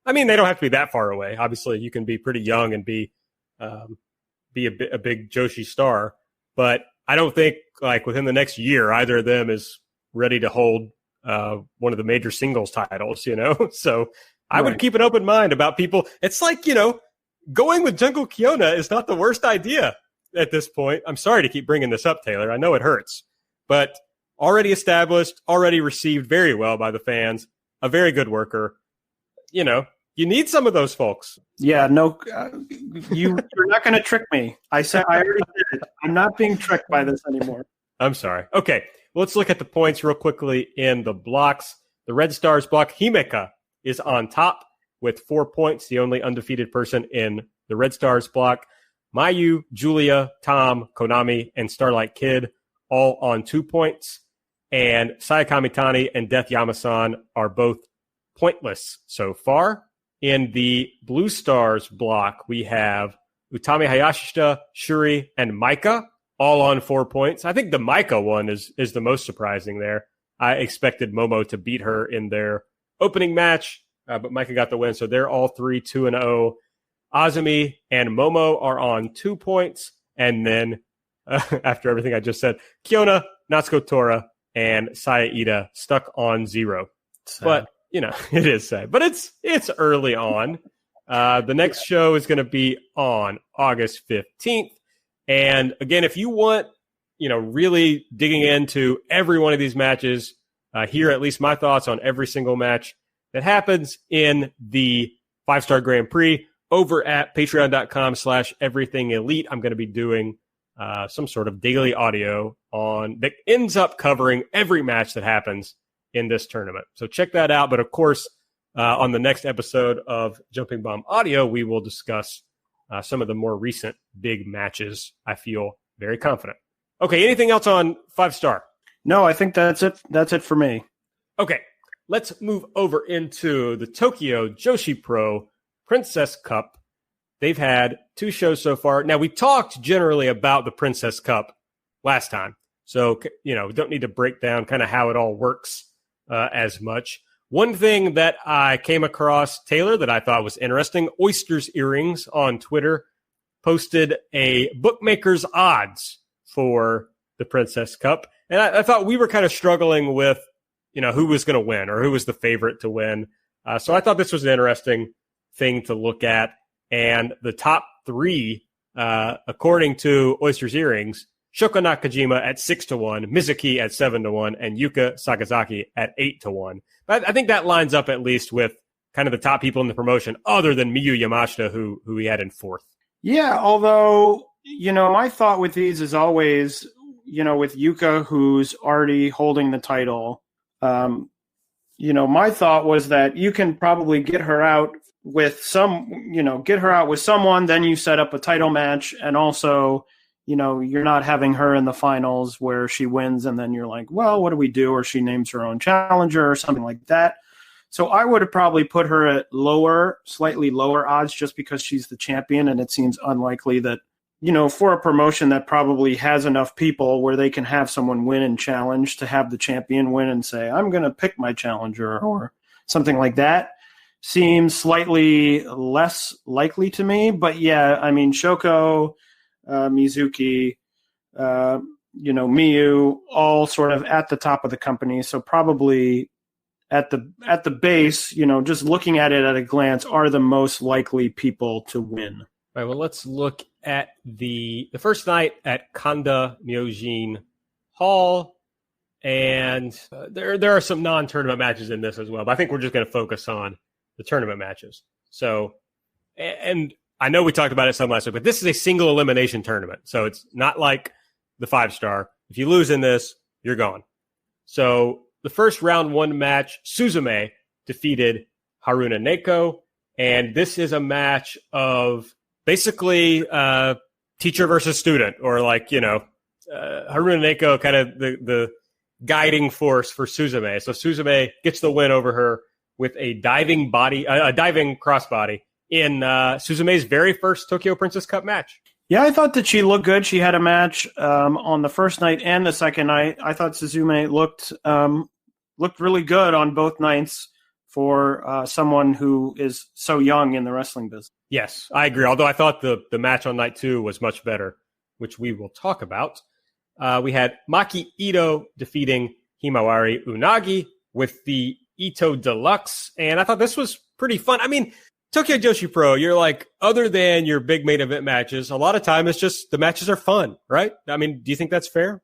I mean, they don't have to be that far away. Obviously, you can be pretty young and be a big Joshi star. But I don't think, like, within the next year, either of them is ready to hold one of the major singles titles, So I would keep an open mind about people. It's like, going with Jungle Kiona is not the worst idea at this point. I'm sorry to keep bringing this up, Taylor. I know it hurts. But already established, already received very well by the fans, a very good worker. You need some of those folks. Yeah, no, you're not going to trick me. I already did it. I'm not being tricked by this anymore. I'm sorry. Okay, well, let's look at the points real quickly in the blocks. The Red Stars block, Himeka is on top with 4 points, the only undefeated person in the Red Stars block. Mayu, Julia, Tom, Konami, and Starlight Kid all on 2 points. And Sayakamitani and Death Yamasan are both pointless so far. In the Blue Stars block, we have Utami Hayashishita, Shuri, and Maika, all on 4 points. I think the Maika one is the most surprising there. I expected Momo to beat her in their opening match, but Maika got the win, so they're all 3-2-0. Azumi and Momo are on 2 points, and then after everything I just said, Kiona, Natsuko Tora, and Saya Ida stuck on 0. Sad. But it is sad, but it's early on. The next show is going to be on August 15th. And again, if you want, really digging into every one of these matches, hear at least my thoughts on every single match that happens in the 5-star Grand Prix over at patreon.com/everythingelite. I'm going to be doing some sort of daily audio that ends up covering every match that happens in this tournament. So check that out. But of course, on the next episode of Jumping Bomb Audio, we will discuss some of the more recent big matches. I feel very confident. Okay, anything else on 5-star? No, I think that's it. That's it for me. Okay, let's move over into the Tokyo Joshi Pro Princess Cup. They've had 2 shows so far. Now, we talked generally about the Princess Cup last time. So, we don't need to break down kind of how it all works as much. One thing that I came across, Taylor, that I thought was interesting, Oyster's Earrings on Twitter posted a bookmaker's odds for the Princess Cup. And I thought we were kind of struggling with, who was going to win or who was the favorite to win. So I thought this was an interesting thing to look at. And the top 3, according to Oyster's Earrings, Shoko Nakajima at 6-1, Mizuki at 7-1, and Yuka Sakazaki at 8-1. But I think that lines up at least with kind of the top people in the promotion, other than Miyu Yamashita, who he had in 4th. Yeah, although, my thought with these is always, with Yuka, who's already holding the title, my thought was that you can probably get her out with someone, then you set up a title match, and also, you're not having her in the finals where she wins and then you're like, well, what do we do? Or she names her own challenger or something like that. So I would have probably put her at slightly lower odds just because she's the champion, and it seems unlikely that, for a promotion that probably has enough people where they can have someone win and challenge, to have the champion win and say, I'm going to pick my challenger or something like that, seems slightly less likely to me. But yeah, I mean, Shoko, Mizuki, Miyu, all sort of at the top of the company. So probably at the base, just looking at it at a glance, are the most likely people to win. All right, well, let's look at the first night at Kanda Myojin Hall. And there are some non-tournament matches in this as well, but I think we're just going to focus on the tournament matches. So, and I know we talked about it some last week, but this is a single elimination tournament. So it's not like the 5-star. If you lose in this, you're gone. So the first round 1 match, Suzume defeated Haruna Neko. And this is a match of basically teacher versus student, or Haruna Neko, kind of the guiding force for Suzume. So Suzume gets the win over her with a diving crossbody in Suzume's very first Tokyo Princess Cup match. Yeah, I thought that she looked good. She had a match on the first night and the second night. I thought Suzume looked really good on both nights for someone who is so young in the wrestling business. Yes, I agree. Although I thought the match on night 2 was much better, which we will talk about. We had Maki Ito defeating Himawari Unagi with the Ito Deluxe, and I thought this was pretty fun. I mean, Tokyo Joshi Pro, you're like, other than your big main event matches, a lot of time it's just the matches are fun, right? I mean, do you think that's fair?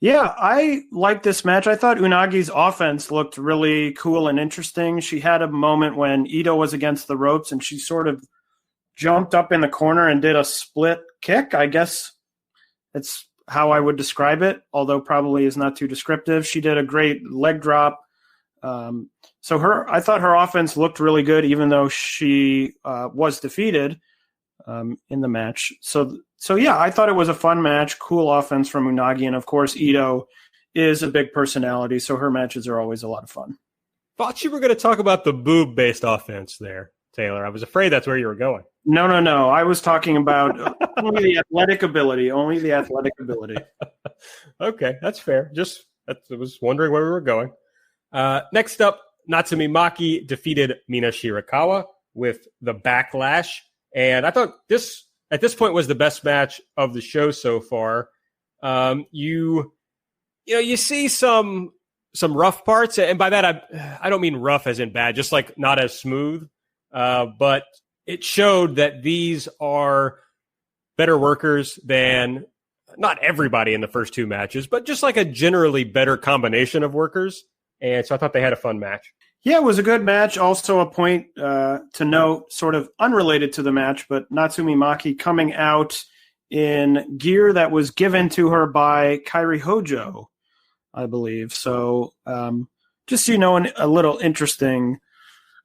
Yeah, I like this match. I thought Unagi's offense looked really cool and interesting. She had a moment when Ito was against the ropes and she sort of jumped up in the corner and did a split kick. I guess it's how I would describe it, although probably is not too descriptive. She did a great leg drop. I thought her offense looked really good, even though she was defeated in the match. So yeah, I thought it was a fun match, cool offense from Unagi, and of course Ito is a big personality, so her matches are always a lot of fun. Thought you were going to talk about the boob-based offense there, Taylor. I was afraid that's where you were going. No. I was talking about only the athletic ability. Okay, that's fair. I was wondering where we were going. Next up, Natsumi Maki defeated Mina Shirakawa with the Backlash. And I thought this, at this point, was the best match of the show so far. You see some rough parts. And by that, I don't mean rough as in bad, just like not as smooth. But it showed that these are better workers than not everybody in the first 2 matches, but just like a generally better combination of workers. And so I thought they had a fun match. Yeah, it was a good match. Also a point to note, sort of unrelated to the match, but Natsumi Maki coming out in gear that was given to her by Kairi Hojo, I believe. So just, a little interesting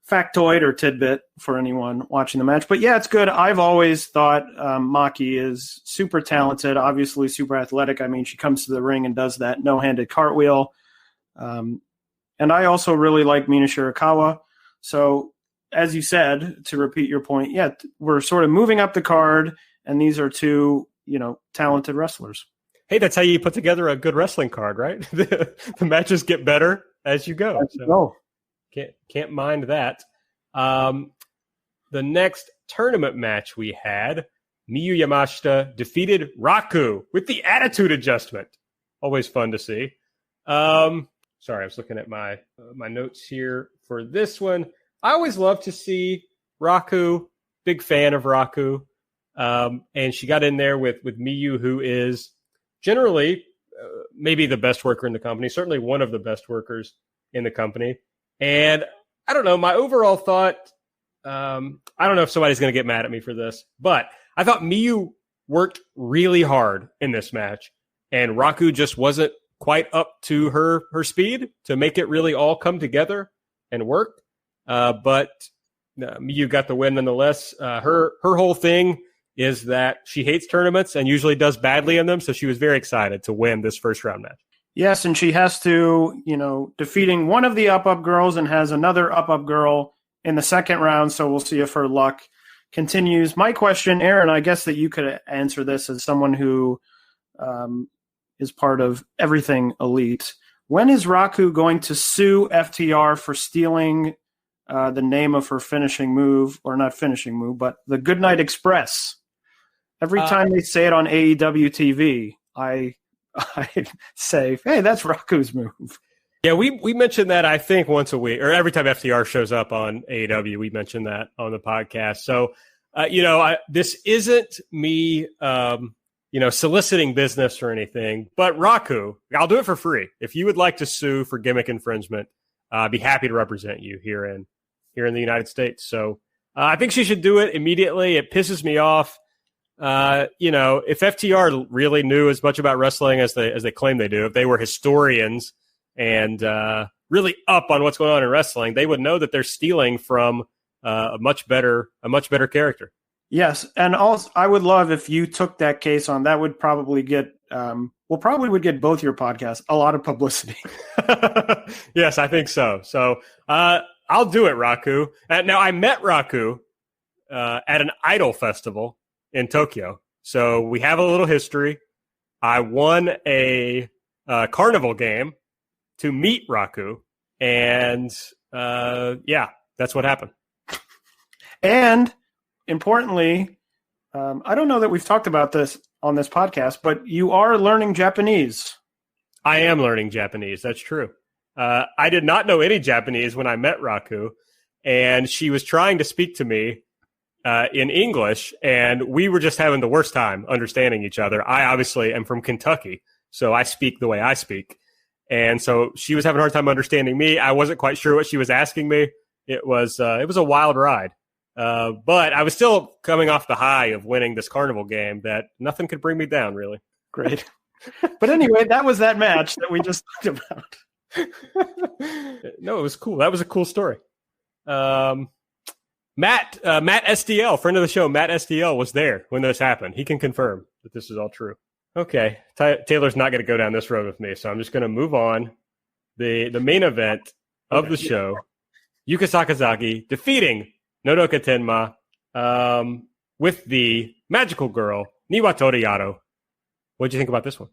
factoid or tidbit for anyone watching the match. But yeah, it's good. I've always thought Maki is super talented, obviously super athletic. I mean, she comes to the ring and does that no-handed cartwheel. And I also really like Mina Shirakawa. So, as you said, to repeat your point, yeah, we're sort of moving up the card, and these are 2, talented wrestlers. Hey, that's how you put together a good wrestling card, right? The matches get better as you go. Can't mind that. The next tournament match we had, Miyu Yamashita defeated Raku with the attitude adjustment. Always fun to see. Sorry, I was looking at my notes here for this one. I always love to see Raku. Big fan of Raku. And she got in there with Miyu, who is generally maybe the best worker in the company, certainly one of the best workers in the company. And I don't know, my overall thought, I don't know if somebody's going to get mad at me for this, but I thought Miyu worked really hard in this match, and Raku just wasn't quite up to her speed to make it really all come together and work. But Miyu got the win nonetheless. Her whole thing is that she hates tournaments and usually does badly in them, so she was very excited to win this first round match. Yes, and she has to, defeating one of the up girls and has another up girl in the second round, so we'll see if her luck continues. My question, Aaron, I guess that you could answer this as someone who is part of everything Elite. When is Raku going to sue FTR for stealing the name of her finishing move, or not finishing move, but the Goodnight Express? Every time they say it on AEW TV, I say, hey, that's Raku's move. Yeah, we mentioned that, I think, once a week, or every time FTR shows up on AEW, we mention that on the podcast. So, this isn't me, soliciting business or anything, but Raku, I'll do it for free. If you would like to sue for gimmick infringement, I'd be happy to represent you here in the United States. So I think she should do it immediately. It pisses me off. If FTR really knew as much about wrestling as they claim they do, if they were historians and really up on what's going on in wrestling, they would know that they're stealing from a much better character. Yes, and also I would love if you took that case on. That would probably get would get both your podcasts a lot of publicity. Yes, I think so. So I'll do it, Raku. Now I met Raku at an idol festival in Tokyo, so we have a little history. I won a carnival game to meet Raku, and that's what happened. And importantly, I don't know that we've talked about this on this podcast, but you are learning Japanese. I am learning Japanese. That's true. I did not know any Japanese when I met Raku, and she was trying to speak to me in English, and we were just having the worst time understanding each other. I obviously am from Kentucky, so I speak the way I speak. And so she was having a hard time understanding me. I wasn't quite sure what she was asking me. It was a wild ride. But I was still coming off the high of winning this carnival game that nothing could bring me down, really. Great. But anyway, that was that match that we just talked about. No, it was cool. That was a cool story. Matt SDL, friend of the show, Matt SDL was there when this happened. He can confirm that this is all true. Okay, Taylor's not going to go down this road with me, so I'm just going to move on. The main event of the show, Yuka Sakazaki defeating Nodoka Tenma with the magical girl, Niwa Toriano. What did you think about this one?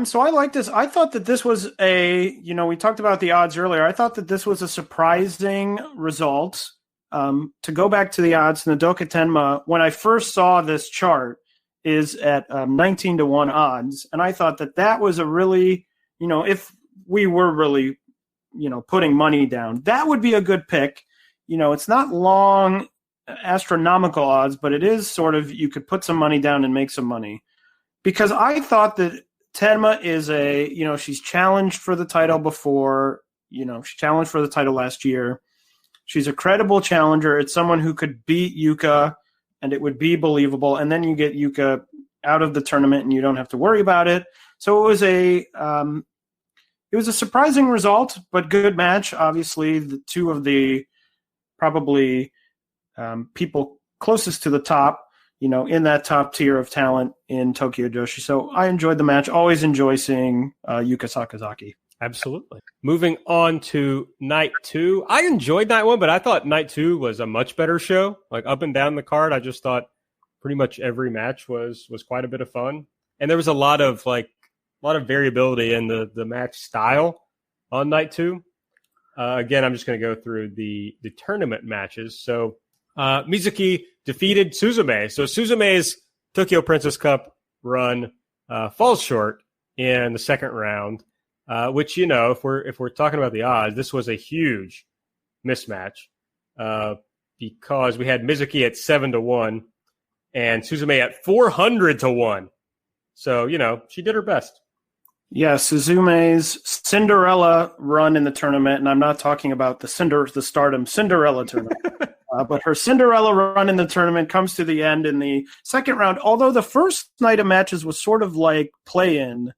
So I like this. I thought that this was we talked about the odds earlier. I thought that this was a surprising result. To go back to the odds, Nodoka Tenma, when I first saw this chart, is at 19-1 odds. And I thought that was a really, if we were really, putting money down, that would be a good pick. It's not long astronomical odds, but it is sort of, you could put some money down and make some money. Because I thought that Tenma is she's challenged for the title before, she challenged for the title last year. She's a credible challenger. It's someone who could beat Yuka, and it would be believable. And then you get Yuka out of the tournament, and you don't have to worry about it. So it was a surprising result, but good match. Obviously, the two of the probably people closest to the top, in that top tier of talent in Tokyo Joshi. So I enjoyed the match. Always enjoy seeing Yuka Sakazaki. Absolutely. Moving on to night 2. I enjoyed night 1, but I thought night 2 was a much better show. Like up and down the card, I just thought pretty much every match was quite a bit of fun. And there was a lot of variability in the match style on night 2. Again, I'm just going to go through the tournament matches. So Mizuki defeated Suzume. So Suzume's Tokyo Princess Cup run falls short in the second round. Which, if we're talking about the odds, this was a huge mismatch because we had Mizuki at 7-1 and Suzume at 400-1. So, she did her best. Yeah, Suzume's Cinderella run in the tournament, and I'm not talking about the Stardom Cinderella tournament, but her Cinderella run in the tournament comes to the end in the second round. Although the first night of matches was sort of like play-in,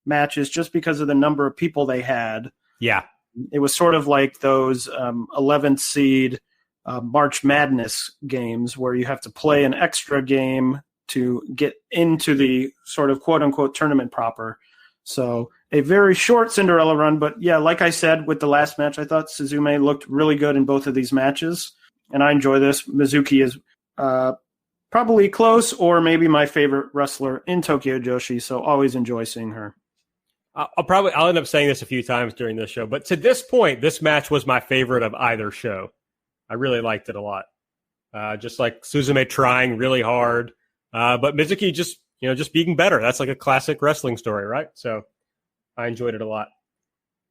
matches just because of the number of people they had. Yeah. It was sort of like those 11th seed March Madness games where you have to play an extra game to get into the sort of quote-unquote tournament proper. So a very short Cinderella run, but yeah, like I said with the last match, I thought Suzume looked really good in both of these matches, and I enjoy this. Mizuki is probably close or maybe my favorite wrestler in Tokyo Joshi, so always enjoy seeing her. I'll end up saying this a few times during this show, but to this point, this match was my favorite of either show. I really liked it a lot. Just like Suzume trying really hard, but Mizuki just being better. That's like a classic wrestling story, right? So I enjoyed it a lot.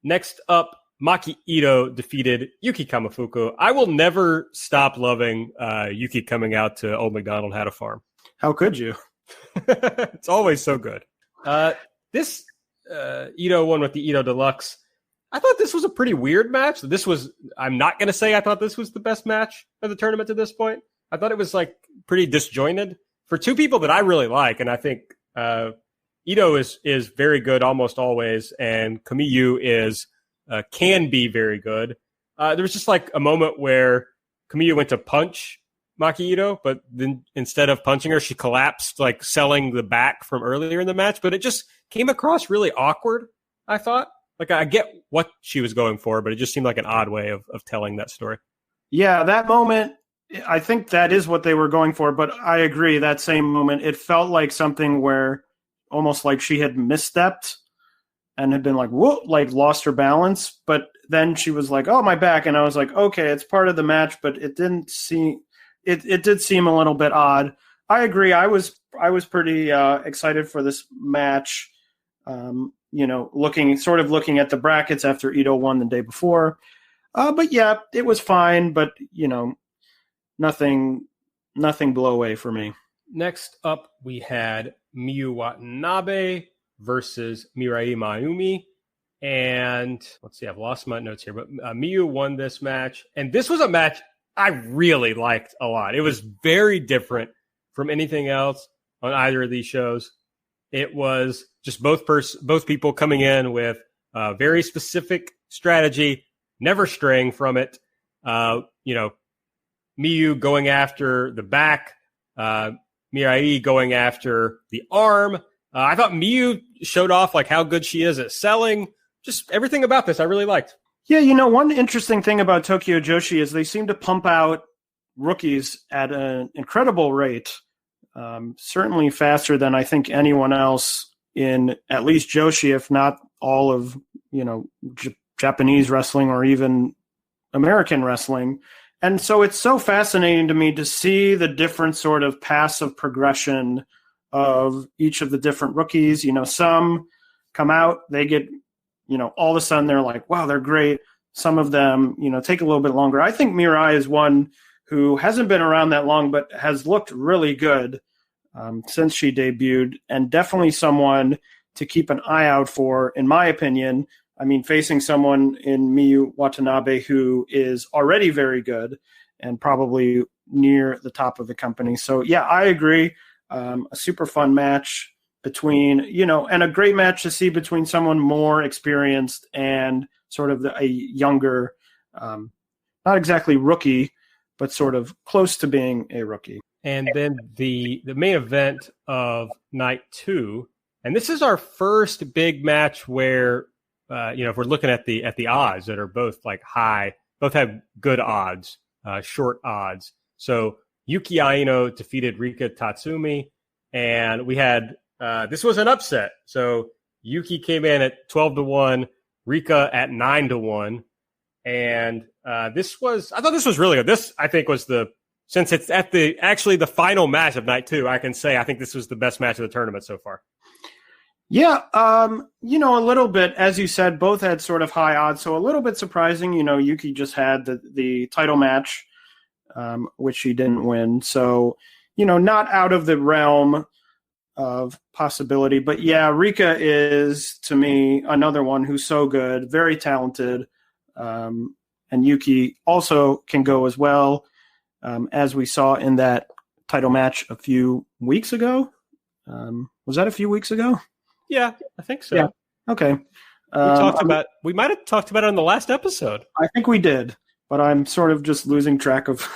Next up, Maki Ito defeated Yuki Kamifuku. I will never stop loving Yuki coming out to Old MacDonald Had a Farm. How could you? It's always so good. This Ito won with the Ito Deluxe. I thought this was a pretty weird match. I'm not going to say I thought this was the best match of the tournament to this point. I thought it was like pretty disjointed for two people that I really like. And I think Ito is very good almost always. And Kamiyu can be very good. There was just like a moment where Kamiyu went to punch Maki Ito, but then instead of punching her, she collapsed, like selling the back from earlier in the match. But it just came across really awkward, I thought. Like, I get what she was going for, but it just seemed like an odd way of telling that story. Yeah, that moment, I think that is what they were going for, but I agree, that same moment, it felt like something where almost like she had misstepped and had been like, whoa, like lost her balance, but then she was like, oh, my back, and I was like, okay, it's part of the match, but it did seem a little bit odd. I agree, I was pretty excited for this match. Looking at the brackets after Ito won the day before. But yeah, it was fine, but, nothing blow away for me. Next up, we had Miyu Watanabe versus Mirai Mayumi. And let's see, I've lost my notes here, but Miyu won this match. And this was a match I really liked a lot. It was very different from anything else on either of these shows. It was just both people coming in with a very specific strategy, never straying from it. Miyu going after the back, Mirai going after the arm. I thought Miyu showed off like how good she is at selling. Just everything about this I really liked. Yeah, one interesting thing about Tokyo Joshi is they seem to pump out rookies at an incredible rate. Certainly faster than I think anyone else in at least Joshi, if not all of, Japanese wrestling or even American wrestling. And so it's so fascinating to me to see the different sort of paths of progression of each of the different rookies. Some come out, they get, all of a sudden they're like, wow, they're great. Some of them, take a little bit longer. I think Mirai is one who hasn't been around that long, but has looked really good since she debuted, and definitely someone to keep an eye out for, in my opinion. I mean, facing someone in Miyu Watanabe who is already very good and probably near the top of the company. So, yeah, I agree. A super fun match between, and a great match to see between someone more experienced and sort of a younger, not exactly rookie, but sort of close to being a rookie. And then the main event of night 2, and this is our first big match where, if we're looking at the odds that are both like high, both have good odds, short odds. So Yuki Aino defeated Rika Tatsumi, and we had this was an upset. So Yuki came in at 12-1, Rika at 9-1, and I thought this was really good. This I think was since it's at the final match of night 2, I can say I think this was the best match of the tournament so far. Yeah, a little bit, as you said, both had sort of high odds, so a little bit surprising. Yuki just had the title match, which she didn't win. So, not out of the realm of possibility. But yeah, Rika is, to me, another one who's so good, very talented, and Yuki also can go as well. As we saw in that title match a few weeks ago. Was that a few weeks ago? Yeah, I think so. Yeah. Okay. We might have talked about it on the last episode. I think we did, but I'm sort of just losing track of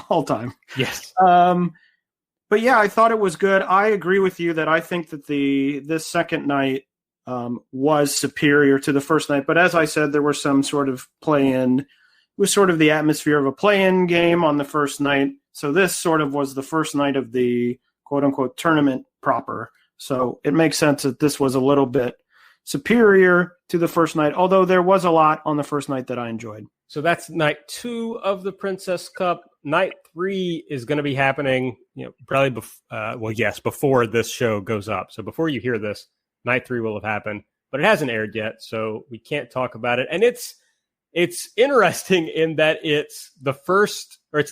all time. Yes. But yeah, I thought it was good. I agree with you that I think that this second night was superior to the first night. But as I said, there were some sort of play-in. It was sort of the atmosphere of a play-in game on the first night. So this sort of was the first night of the quote-unquote tournament proper. So it makes sense that this was a little bit superior to the first night, although there was a lot on the first night that I enjoyed. So that's night 2 of the Princess Cup. Night 3 is going to be happening, probably before this show goes up. So before you hear this, night 3 will have happened, but it hasn't aired yet, so we can't talk about it. And it's interesting in that it's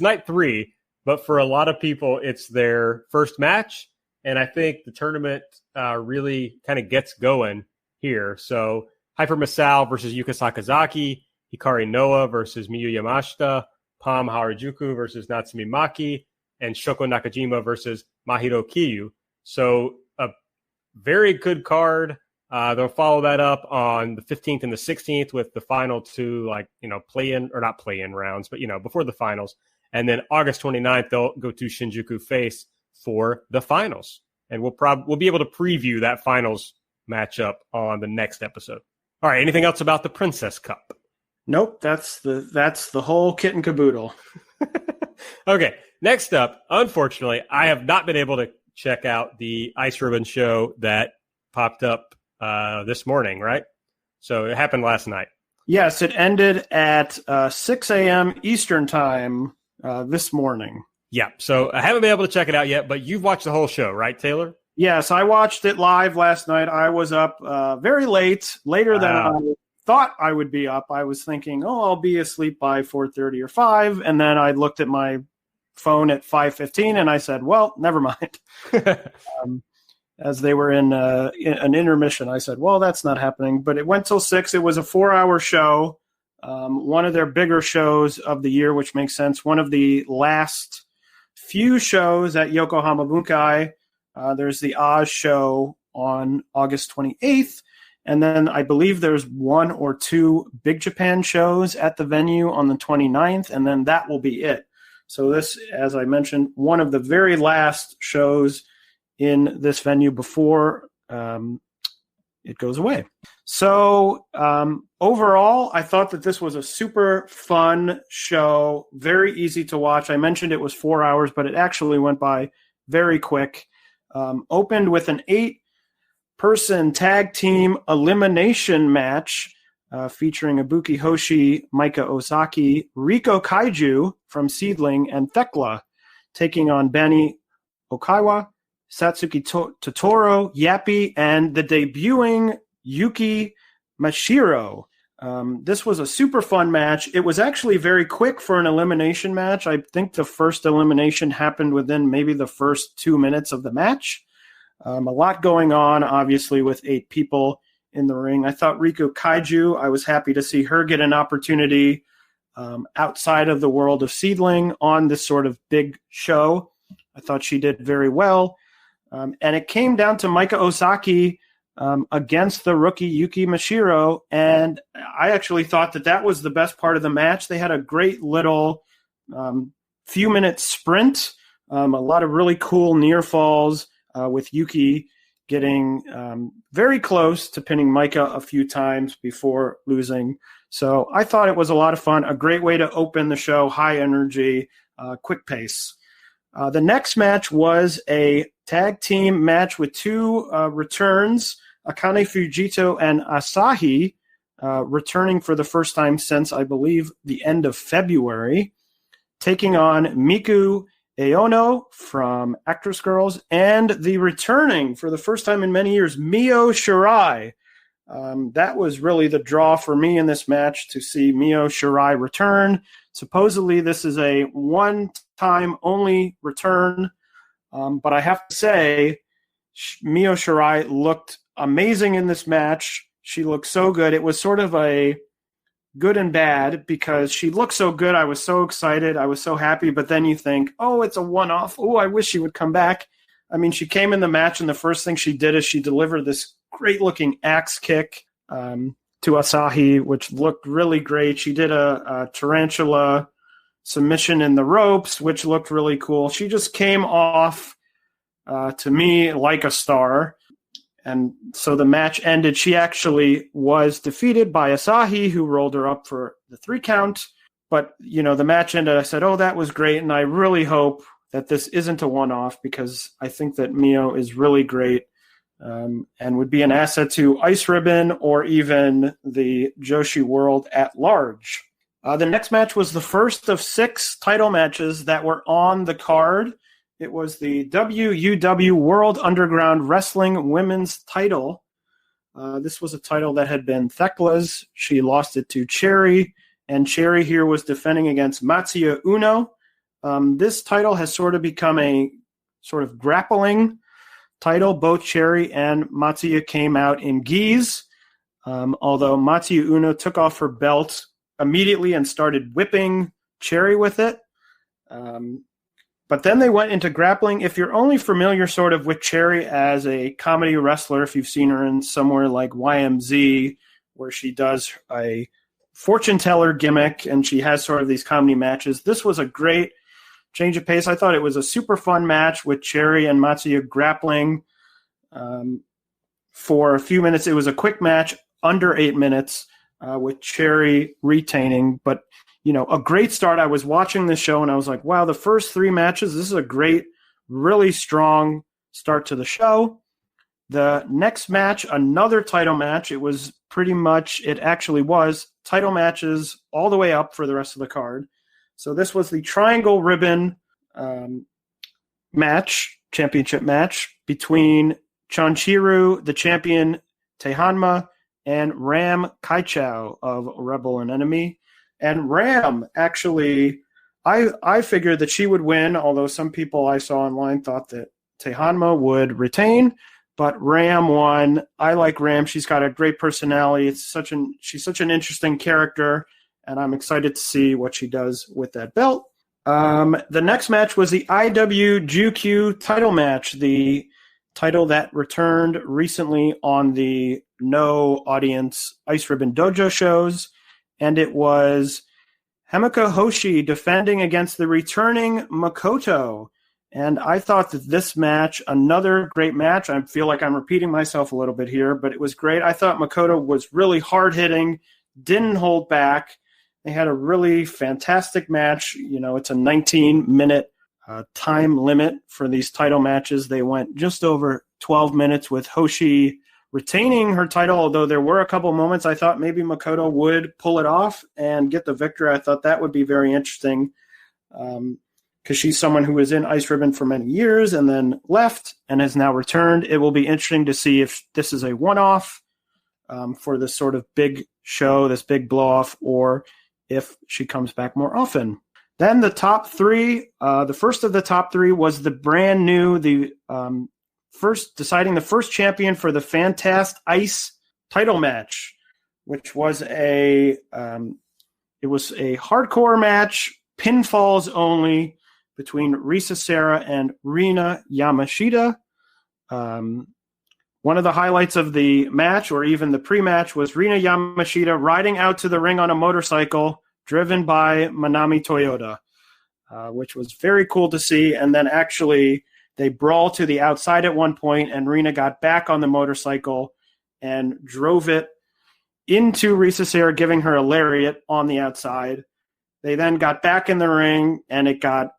night 3, but for a lot of people, it's their first match. And I think the tournament really kind of gets going here. So Hyper Misao versus Yuka Sakazaki, Hikari Noa versus Miyu Yamashita, Pam Harajuku versus Natsumi Maki, and Shoko Nakajima versus Mahiro Kiyu. So a very good card. They'll follow that up on the 15th and the 16th with the final 2, play-in, or not play-in rounds, but, before the finals. And then August 29th, they'll go to Shinjuku Face for the finals. And we'll be able to preview that finals matchup on the next episode. All right, anything else about the Princess Cup? Nope, that's the whole kit and caboodle. Okay, next up, unfortunately, I have not been able to check out the Ice Ribbon show that popped up this morning, right? So it happened last night. Yes, it ended at 6 a.m. Eastern time this morning. Yeah, so I haven't been able to check it out yet, but you've watched the whole show, right, Taylor? Yes, I watched it live last night. I was up very late, later than I thought I would be up. I was thinking, I'll be asleep by 4:30 or 5, and then I looked at my phone at 5:15, and I said, well, never mind. As they were in an intermission, I said, well, that's not happening. But it went till 6. It was a 4-hour show, one of their bigger shows of the year, which makes sense. One of the last few shows at Yokohama Budokan. There's the Oz show on August 28th. And then I believe there's 1 or 2 Big Japan shows at the venue on the 29th, and then that will be it. So this, as I mentioned, one of the very last shows in this venue before it goes away. So overall, I thought that this was a super fun show, very easy to watch. I mentioned it was 4 hours, but it actually went by very quick. Opened with an 8-person tag team elimination match featuring Ibuki Hoshi, Maika Ozaki, Riko Kaiju from Seedling, and Thekla, taking on Benny Okawa, Satsuki Totoro, Yappy, and the debuting Yuki Mashiro. This was a super fun match. It was actually very quick for an elimination match. I think the first elimination happened within maybe the first 2 minutes of the match. A lot going on, obviously, with 8 people in the ring. I thought Riko Kaiju, I was happy to see her get an opportunity outside of the world of Seedling on this sort of big show. I thought she did very well. And it came down to Maika Ozaki against the rookie Yuki Mashiro, and I actually thought that was the best part of the match. They had a great little few-minute sprint, a lot of really cool near falls with Yuki getting very close to pinning Maika a few times before losing. So I thought it was a lot of fun, a great way to open the show, high energy, quick pace. The next match was a tag team match with 2 returns, Akane Fujito and Asahi, returning for the first time since, I believe, the end of February, taking on Miku Aono from ActWres Girl'z and the returning, for the first time in many years, Mio Shirai. That was really the draw for me in this match, to see Mio Shirai return. Supposedly, this is a one-time only return, but I have to say, Mio Shirai looked amazing in this match. She looked so good. It was sort of a good and bad, because she looked so good. I was so excited. I was so happy. But then you think, it's a one-off. I wish she would come back. I mean, she came in the match, and the first thing she did is she delivered this great-looking axe kick to Asahi, which looked really great. She did a tarantula submission in the ropes, which looked really cool. She just came off, to me, like a star. And so the match ended. She actually was defeated by Asahi, who rolled her up for the 3 count. But, the match ended. I said, oh, that was great. And I really hope that this isn't a one-off, because I think that Mio is really great and would be an asset to Ice Ribbon or even the Joshi world at large. The next match was the first of 6 title matches that were on the card. It was the WUW World Underground Wrestling Women's title. This was a title that had been Thekla's. She lost it to Cherry, and Cherry here was defending against Matsuya Uno. This title has sort of become a sort of grappling title. Both Cherry and Matsuya came out in gis, although Matsuya Uno took off her belt immediately and started whipping Cherry with it. But then they went into grappling. If you're only familiar sort of with Cherry as a comedy wrestler, if you've seen her in somewhere like YMZ, where she does a fortune teller gimmick and she has sort of these comedy matches, this was a great change of pace. I thought it was a super fun match with Cherry and Matsuya grappling for a few minutes. It was a quick match, under 8 minutes, with Cherry retaining. But a great start. I was watching this show and I was like, wow, the first 3 matches, this is a great, really strong start to the show. The next match, another title match. It actually was title matches all the way up for the rest of the card. So this was the Triangle Ribbon championship match between Chanchiru, the champion Tehanma, and Ram Kaichou of Rebel and Enemy. And Ram, actually, I figured that she would win, although some people I saw online thought that Tehanma would retain, but Ram won. I like Ram. She's got a great personality. She's such an interesting character, and I'm excited to see what she does with that belt. The next match was the IWGQ title match, the title that returned recently on the no audience Ice Ribbon Dojo shows. And it was Himeka Hoshi defending against the returning Makoto. And I thought that this match, another great match, I feel like I'm repeating myself a little bit here, but it was great. I thought Makoto was really hard-hitting, didn't hold back. They had a really fantastic match. It's a 19-minute time limit for these title matches. They went just over 12 minutes with Hoshi retaining her title, although there were a couple moments I thought maybe Makoto would pull it off and get the victory. I thought that would be very interesting because she's someone who was in Ice Ribbon for many years and then left and has now returned. It will be interesting to see if this is a one-off for this sort of big show, this big blow-off, or if she comes back more often. Then the top 3, the first of the top 3 was the brand new, deciding the first champion for the Fantast Ice title match, which was a hardcore match, pinfalls only, between Risa Sera and Rina Yamashita. One of the highlights of the match, or even the pre-match, was Rina Yamashita riding out to the ring on a motorcycle driven by Manami Toyota, which was very cool to see. And then actually they brawled to the outside at one point, and Rina got back on the motorcycle and drove it into Risa Sera, giving her a lariat on the outside. They then got back in the ring, and it got,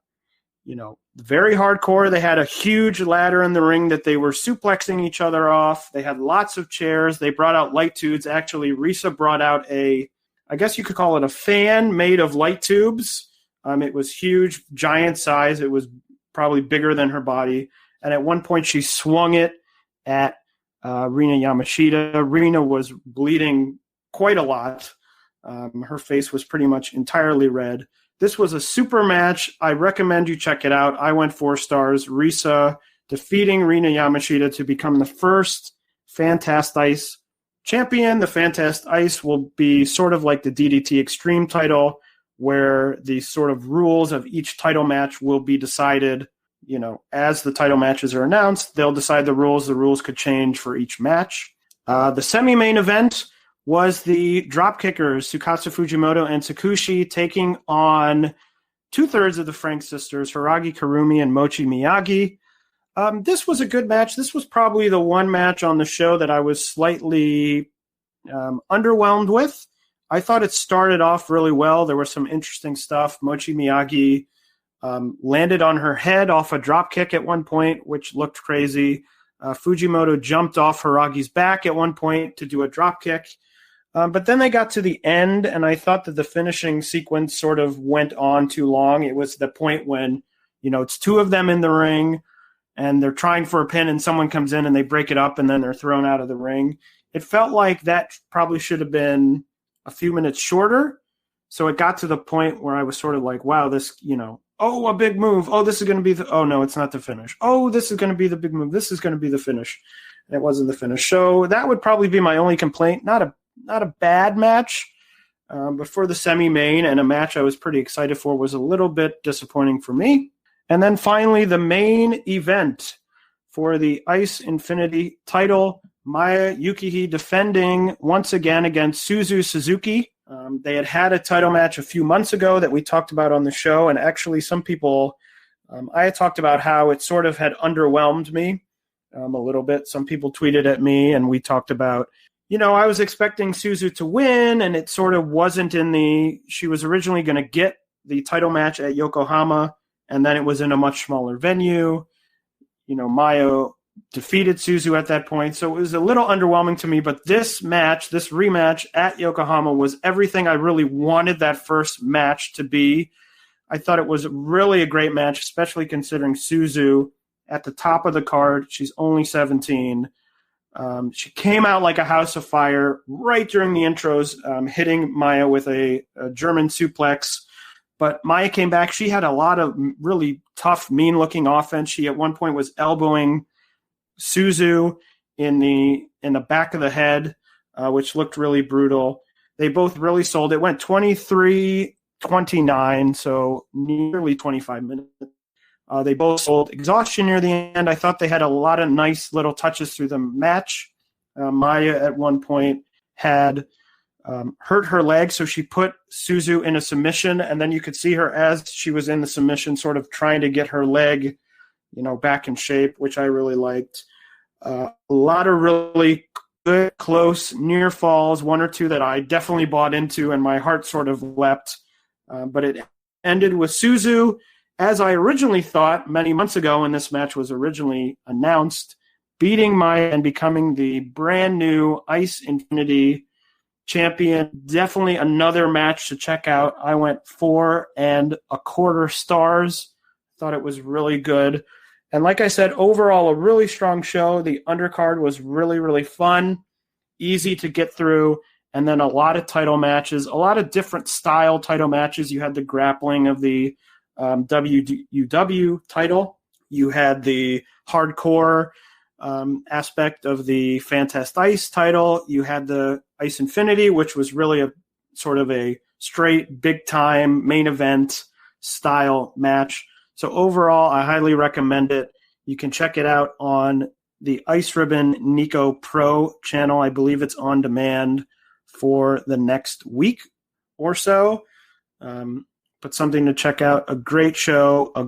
very hardcore. They had a huge ladder in the ring that they were suplexing each other off. They had lots of chairs. They brought out light tubes. Actually, Risa brought out I guess you could call it a fan made of light tubes. It was huge, giant size. It was probably bigger than her body. And at one point, she swung it at Rina Yamashita. Rina was bleeding quite a lot. Her face was pretty much entirely red. This was a super match. I recommend you check it out. I went 4 stars. Risa defeating Rina Yamashita to become the first Fantast Ice champion. The Fantast Ice will be sort of like the DDT Extreme title, where the sort of rules of each title match will be decided, as the title matches are announced. They'll decide the rules. The rules could change for each match. The semi-main event was the dropkickers, Tsukasa Fujimoto and Tsukushi, taking on two-thirds of the Frank sisters, Hiragi Kurumi and Mochi Miyagi. This was a good match. This was probably the one match on the show that I was slightly underwhelmed with. I thought it started off really well. There was some interesting stuff. Mochi Miyagi landed on her head off a drop kick at one point, which looked crazy. Fujimoto jumped off Hiragi's back at one point to do a drop kick. But then they got to the end, and I thought that the finishing sequence sort of went on too long. It was the point when, it's two of them in the ring, and they're trying for a pin, and someone comes in and they break it up, and then they're thrown out of the ring. It felt like that probably should have been a few minutes shorter. So it got to the point where I was sort of like, wow, this, a big move. Oh, this is going to be oh, no, it's not the finish. Oh, this is going to be the big move. This is going to be the finish. And it wasn't the finish. So that would probably be my only complaint. Not a bad match, but for the semi-main and a match I was pretty excited for was a little bit disappointing for me. And then finally, the main event for the Ice Infinity title, Maya Yukihi defending once again against Suzu Suzuki. They had a title match a few months ago that we talked about on the show, and actually some people, I had talked about how it sort of had underwhelmed me a little bit. Some people tweeted at me, and we talked about, I was expecting Suzu to win, and it sort of wasn't she was originally going to get the title match at Yokohama, and then it was in a much smaller venue. Maya defeated Suzu at that point, so it was a little underwhelming to me, but this rematch at Yokohama was everything I really wanted that first match to be. I thought it was really a great match, especially considering Suzu at the top of the card. She's only 17. She came out like a house of fire right during the intros, hitting Maya with a German suplex. But Maya came back. She had a lot of really tough, mean-looking offense. She at one point was elbowing Suzu in the back of the head, which looked really brutal. They both really sold. It went 23-29, so nearly 25 minutes. They both sold exhaustion near the end. I thought they had a lot of nice little touches through the match. Maya at one point had hurt her leg, so she put Suzu in a submission, and then you could see her as she was in the submission sort of trying to get her leg, back in shape, which I really liked. A lot of really good, close, near falls, one or two that I definitely bought into, and my heart sort of leapt. But it ended with Suzu, as I originally thought many months ago when this match was originally announced, beating Maya and becoming the brand new Ice Infinity champion. Definitely another match to check out. I went 4.25 stars. Thought it was really good. And like I said, overall, a really strong show. The undercard was really, really fun, easy to get through, and then a lot of title matches, a lot of different style title matches. You had the grappling of the WUW title. You had the hardcore aspect of the Fantastic Ice title. You had the Ice Infinity, which was really a sort of a straight, big-time main event style match. So overall, I highly recommend it. You can check it out on the Ice Ribbon Nico Pro channel. I believe it's on demand for the next week or so. But something to check out. A great show, I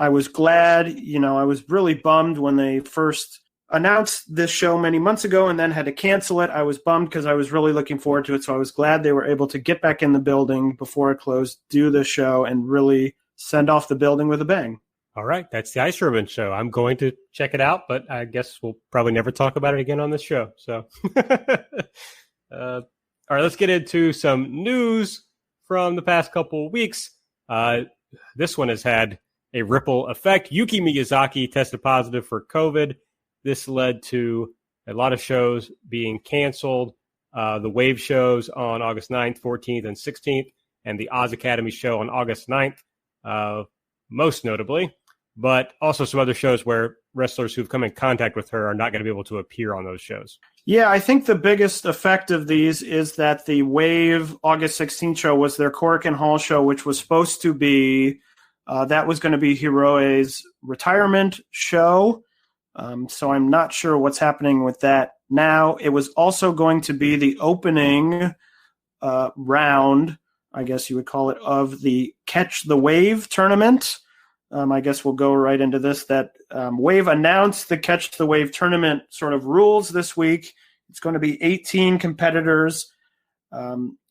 was glad, I was really bummed when they first announced this show many months ago and then had to cancel it. I was bummed because I was really looking forward to it. So I was glad they were able to get back in the building before it closed, do the show, and really send off the building with a bang. All right. That's the Ice Ribbon show. I'm going to check it out, but I guess we'll probably never talk about it again on this show. So, all right, let's get into some news from the past couple of weeks. This one has had a ripple effect. Yuki Miyazaki tested positive for COVID. This led to a lot of shows being canceled. The Wave shows on August 9th, 14th, and 16th, and the Oz Academy show on August 9th, most notably. But also some other shows where wrestlers who've come in contact with her are not going to be able to appear on those shows. Yeah, I think the biggest effect of these is that the Wave August 16th show was their Korakuen Hall show, which was supposed to be, that was going to be Hiroe's retirement show. So I'm not sure what's happening with that now. It was also going to be the opening round, I guess you would call it, of the Catch the Wave tournament. I guess we'll go right into this. That Wave announced the Catch the Wave tournament sort of rules this week. It's going to be 18 competitors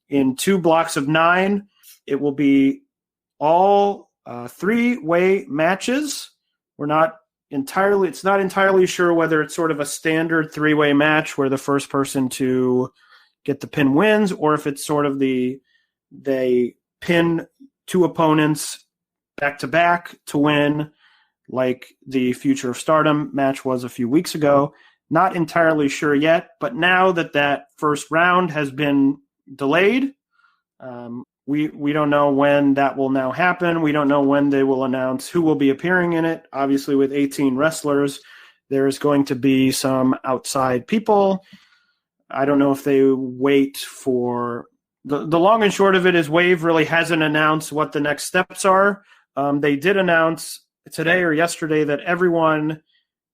in 2 blocks of 9. It will be all 3-way matches. It's not entirely sure whether it's sort of a standard 3-way match where the first person to get the pin wins, or if it's sort of they pin 2 opponents back to back to win, like the Future of Stardom match was a few weeks ago. Not entirely sure yet, but now that first round has been delayed, we don't know when that will now happen. We don't know when they will announce who will be appearing in it. Obviously, with 18 wrestlers, there's going to be some outside people. I don't know if they wait for the long and short of it is Wave really hasn't announced what the next steps are. They did announce today or yesterday that everyone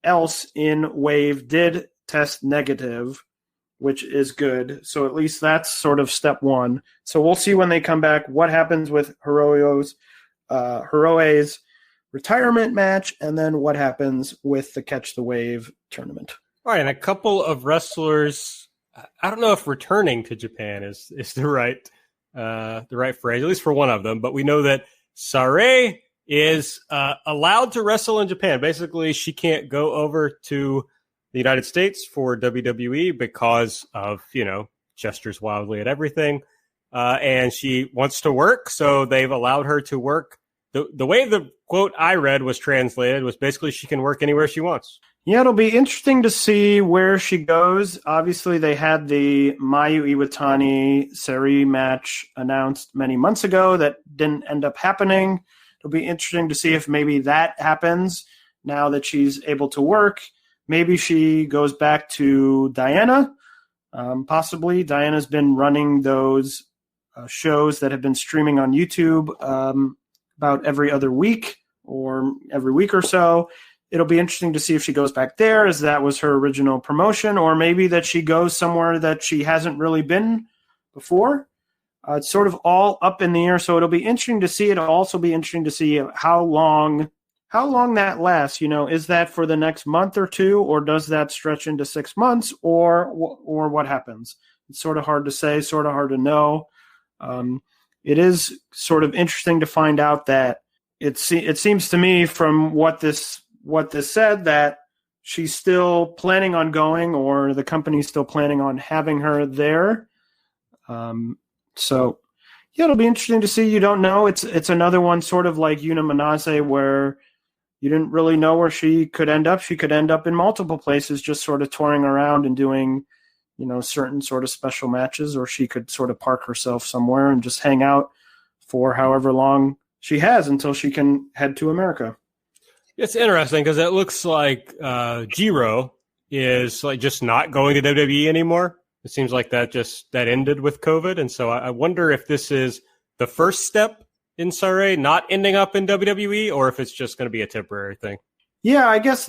else in Wave did test negative, which is good. So at least that's sort of step 1. So we'll see when they come back what happens with Hiroe's retirement match, and then what happens with the Catch the Wave tournament. All right, and a couple of wrestlers, I don't know if returning to Japan is the right phrase, at least for one of them, but we know that Sareee is allowed to wrestle in Japan. Basically, she can't go over to the United States for WWE because of, gestures wildly at everything. And she wants to work, so they've allowed her to work. The way the quote I read was translated was basically she can work anywhere she wants. Yeah, it'll be interesting to see where she goes. Obviously, they had the Mayu Iwatani Sareee match announced many months ago that didn't end up happening. It'll be interesting to see if maybe that happens now that she's able to work. Maybe she goes back to Diana. Possibly. Diana's been running those shows that have been streaming on YouTube about every other week or every week or so. It'll be interesting to see if she goes back there, as that was her original promotion, or maybe that she goes somewhere that she hasn't really been before. It's sort of all up in the air, so it'll be interesting to see. It'll also be interesting to see how long that lasts. Is that for the next month or 2, or does that stretch into 6 months, or what happens? It's sort of hard to say, sort of hard to know. It is sort of interesting to find out that it seems to me from what this said that she's still planning on going, or the company's still planning on having her there. So yeah, it'll be interesting to see. You don't know. It's another one sort of like Yuna Manase, where you didn't really know where she could end up. She could end up in multiple places, just sort of touring around and doing, certain sort of special matches, or she could sort of park herself somewhere and just hang out for however long she has until she can head to America. It's interesting because it looks like Jiro is like just not going to WWE anymore. It seems like that ended with COVID. And so I wonder if this is the first step in Sareee not ending up in WWE, or if it's just going to be a temporary thing. Yeah, I guess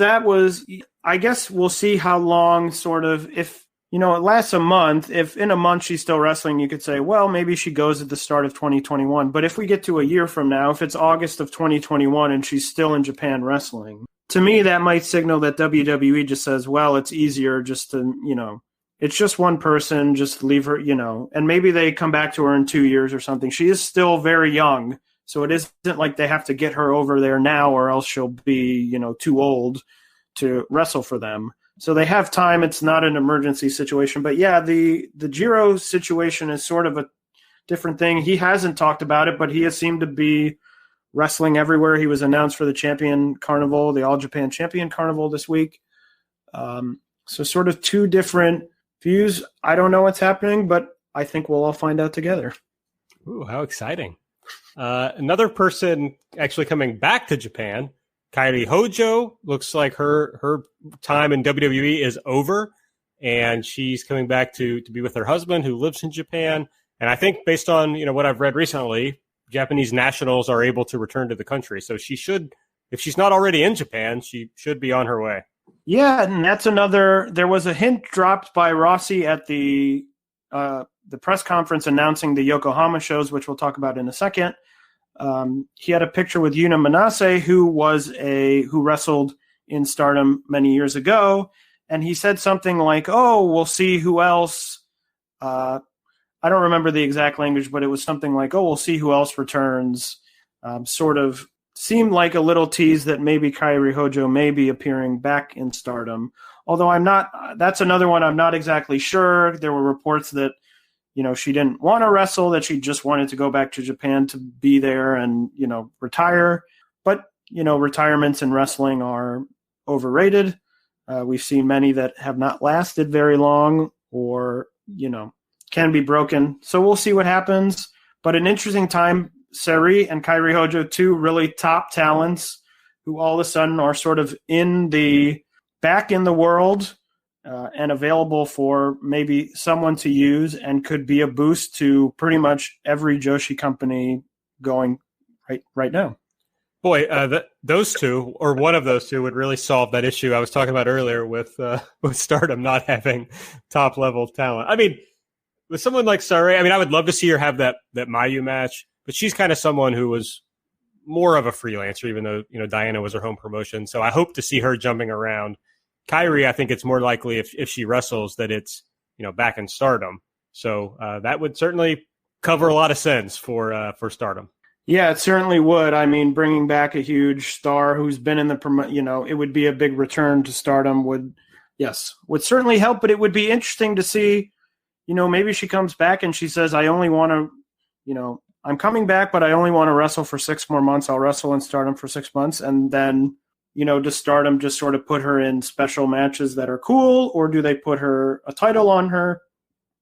we'll see how long sort of, if, it lasts a month. If in a month she's still wrestling, you could say, well, maybe she goes at the start of 2021. But if we get to a year from now, if it's August of 2021 and she's still in Japan wrestling, to me, that might signal that WWE just says, well, it's easier just to, it's just one person, just leave her, and maybe they come back to her in 2 years or something. She is still very young, so it isn't like they have to get her over there now or else she'll be, too old to wrestle for them. So they have time. It's not an emergency situation. But yeah, the Jiro situation is sort of a different thing. He hasn't talked about it, but he has seemed to be wrestling everywhere. He was announced for the Champion Carnival, the All Japan Champion Carnival this week. So sort of 2 different views. I don't know what's happening, but I think we'll all find out together. Ooh, how exciting. Another person actually coming back to Japan, Kairi Hojo, looks like her time in WWE is over, and she's coming back to be with her husband who lives in Japan. And I think based on what I've read recently, Japanese nationals are able to return to the country. So she should, if she's not already in Japan, she should be on her way. Yeah, and that's another. There was a hint dropped by Rossi at the press conference announcing the Yokohama shows, which we'll talk about in a second. He had a picture with Yuna Manase, who wrestled in Stardom many years ago, and he said something like, "Oh, we'll see who else." I don't remember the exact language, but it was something like, "Oh, we'll see who else returns." Sort of seemed like a little tease that maybe Kairi Hojo may be appearing back in Stardom. Although I'm not. That's another one I'm not exactly sure. There were reports that she didn't want to wrestle, that she just wanted to go back to Japan to be there and, retire. But, retirements in wrestling are overrated. We've seen many that have not lasted very long or, can be broken. So we'll see what happens. But an interesting time, Sareee and Kairi Hojo, two really top talents who all of a sudden are sort of back in the world, and available for maybe someone to use and could be a boost to pretty much every Joshi company going right now. Boy, those two, or one of those two, would really solve that issue I was talking about earlier with Stardom not having top-level talent. I mean, with someone like Sareee, I would love to see her have that Mayu match, but she's kind of someone who was more of a freelancer, even though, Diana was her home promotion. So I hope to see her jumping around. Kairi, I think it's more likely if she wrestles that it's, back in Stardom. So that would certainly cover a lot of sense for Stardom. Yeah, it certainly would. Bringing back a huge star who's been in the, it would be a big return to Stardom would certainly help, but it would be interesting to see, maybe she comes back and she says, I only want to, I'm coming back, but I only want to wrestle for 6 more months. I'll wrestle in Stardom for 6 months. And then, does Stardom just sort of put her in special matches that are cool, or do they put a title on her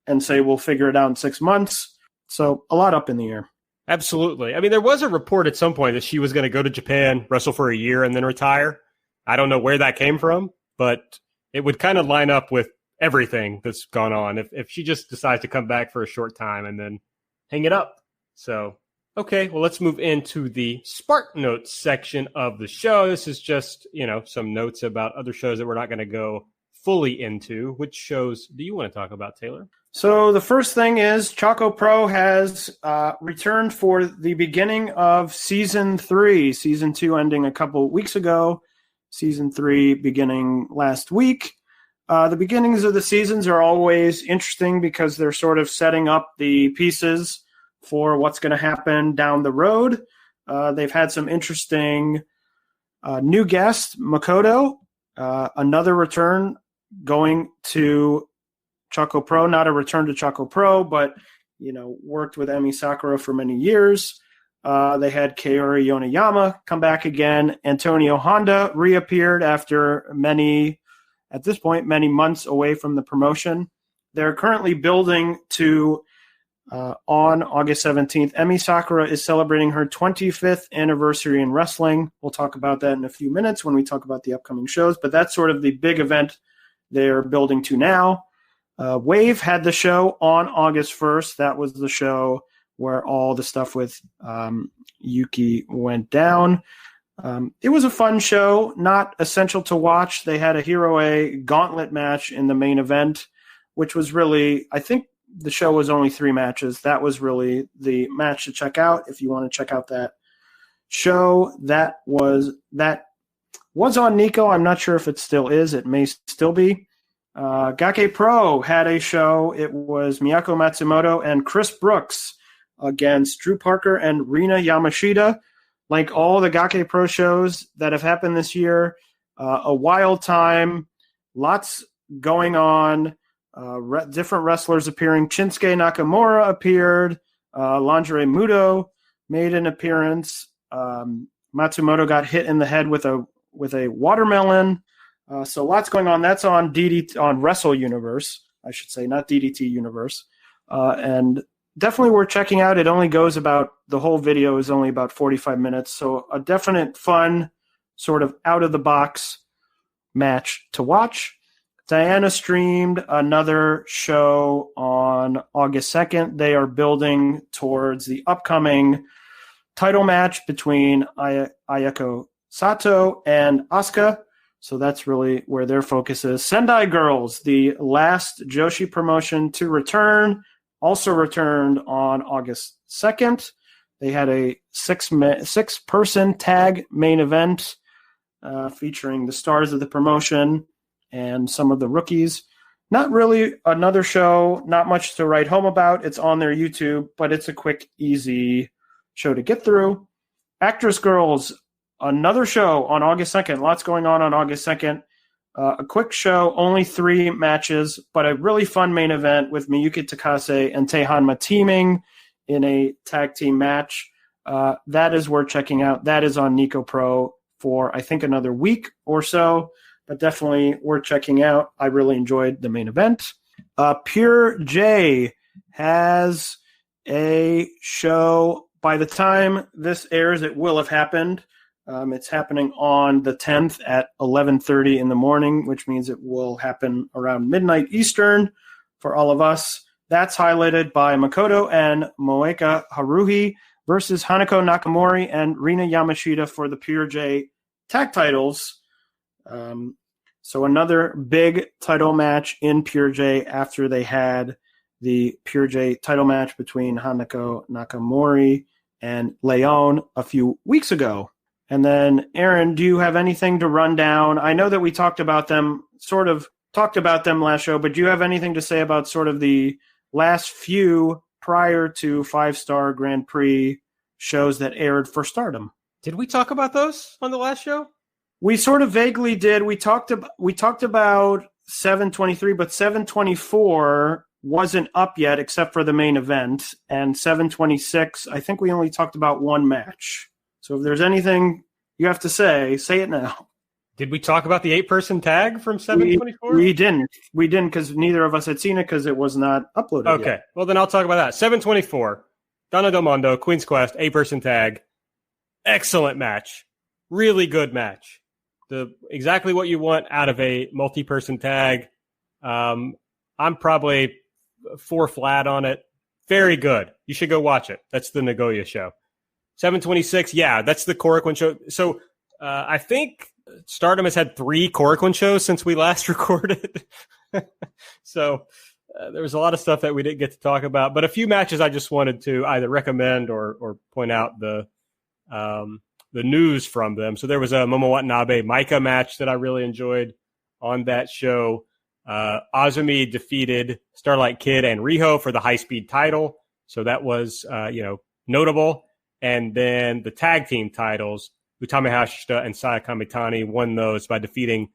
and say, we'll figure it out in 6 months? So a lot up in the air. Absolutely. There was a report at some point that she was going to go to Japan, wrestle for a year, and then retire. I don't know where that came from, but it would kind of line up with everything that's gone on if she just decides to come back for a short time and then hang it up. So, okay, well, let's move into the Spark Notes section of the show. This is just, some notes about other shows that we're not going to go fully into. Which shows do you want to talk about, Taylor? So the first thing is ChocoPro has returned for the beginning of Season 3. Season 2 ending a couple weeks ago. Season 3 beginning last week. The beginnings of the seasons are always interesting because they're sort of setting up the pieces for what's going to happen down the road. They've had some interesting new guests. Makoto, another return going to ChocoPro, not a return to ChocoPro, but, worked with Emi Sakura for many years. They had Kaori Yoneyama come back again. Antonio Honda reappeared after many months away from the promotion. They're currently building to on August 17th. Emi Sakura is celebrating her 25th anniversary in wrestling. We'll talk about that in a few minutes when we talk about the upcoming shows, but that's sort of the big event they're building to now. Wave had the show on August 1st. That was the show where all the stuff with Yuki went down. It was a fun show, not essential to watch. They had a Hero A gauntlet match in the main event, which was really, I think the show was only 3 matches. That was really the match to check out if you want to check out that show. That was on Nico. I'm not sure if it still is. It may still be. GakePro had a show. It was Miyako Matsumoto and Chris Brooks against Drew Parker and Rina Yamashita. Like all the GakePro shows that have happened this year, a wild time, lots going on, different wrestlers appearing. Shinsuke Nakamura appeared. Lingerie Muto made an appearance. Matsumoto got hit in the head with a watermelon. So lots going on. That's on on Wrestle Universe, I should say, not DDT Universe. And definitely worth checking out. It only goes the whole video is only about 45 minutes. So a definite fun, sort of out-of-the-box match to watch. Diana streamed another show on August 2nd. They are building towards the upcoming title match between Ayako Sato and Asuka. So that's really where their focus is. Sendai Girls, the last Joshi promotion to return, also returned on August 2nd. They had a six-person tag main event featuring the stars of the promotion and some of the rookies. Not really another show, not much to write home about. It's on their YouTube, but it's a quick, easy show to get through. ActWres Girl'z, another show on August 2nd. Lots going on August 2nd. A quick show, only 3 matches, but a really fun main event with Miyuki Takase and Tei Hanma teaming in a tag team match. That is worth checking out. That is on ChocoPro for, I think, another week or so, but definitely worth checking out. I really enjoyed the main event. Pure J has a show. By the time this airs, it will have happened. It's happening on the 10th at 11:30 in the morning, which means it will happen around midnight Eastern for all of us. That's highlighted by Makoto and Moeka Haruhi versus Hanako Nakamori and Rina Yamashita for the Pure J tag titles. So another big title match in Pure J after they had the Pure J title match between Hanako Nakamori and Leon a few weeks ago. And then, Aaron, do you have anything to run down? I know that we talked about them last show, but do you have anything to say about sort of the last few prior to 5-star Grand Prix shows that aired for Stardom? Did we talk about those on the last show? We sort of vaguely did. We talked about 723, but 724 wasn't up yet except for the main event, and 726, I think we only talked about one match. So if there's anything you have to say it now. Did we talk about the 8-person tag from 724? We didn't because neither of us had seen it because it was not uploaded Okay, yet. well then I'll talk about that. 724, Donna Del Mondo, Queen's Quest, 8-person tag. Excellent match. Really good match. Exactly what you want out of a multi-person tag. I'm probably 4 flat on it. Very good. You should go watch it. That's the Nagoya show. 726, yeah, that's the Korakuen show. So I think Stardom has had 3 Korakuen shows since we last recorded. So there was a lot of stuff that we didn't get to talk about, but a few matches I just wanted to either recommend or point out the news from them. So there was a Momo Watanabe Maika match that I really enjoyed on that show. Azumi defeated Starlight Kid and Riho for the high-speed title. So that was, notable. And then the tag team titles, Utami Hashita and Saya Kamitani won those by defeating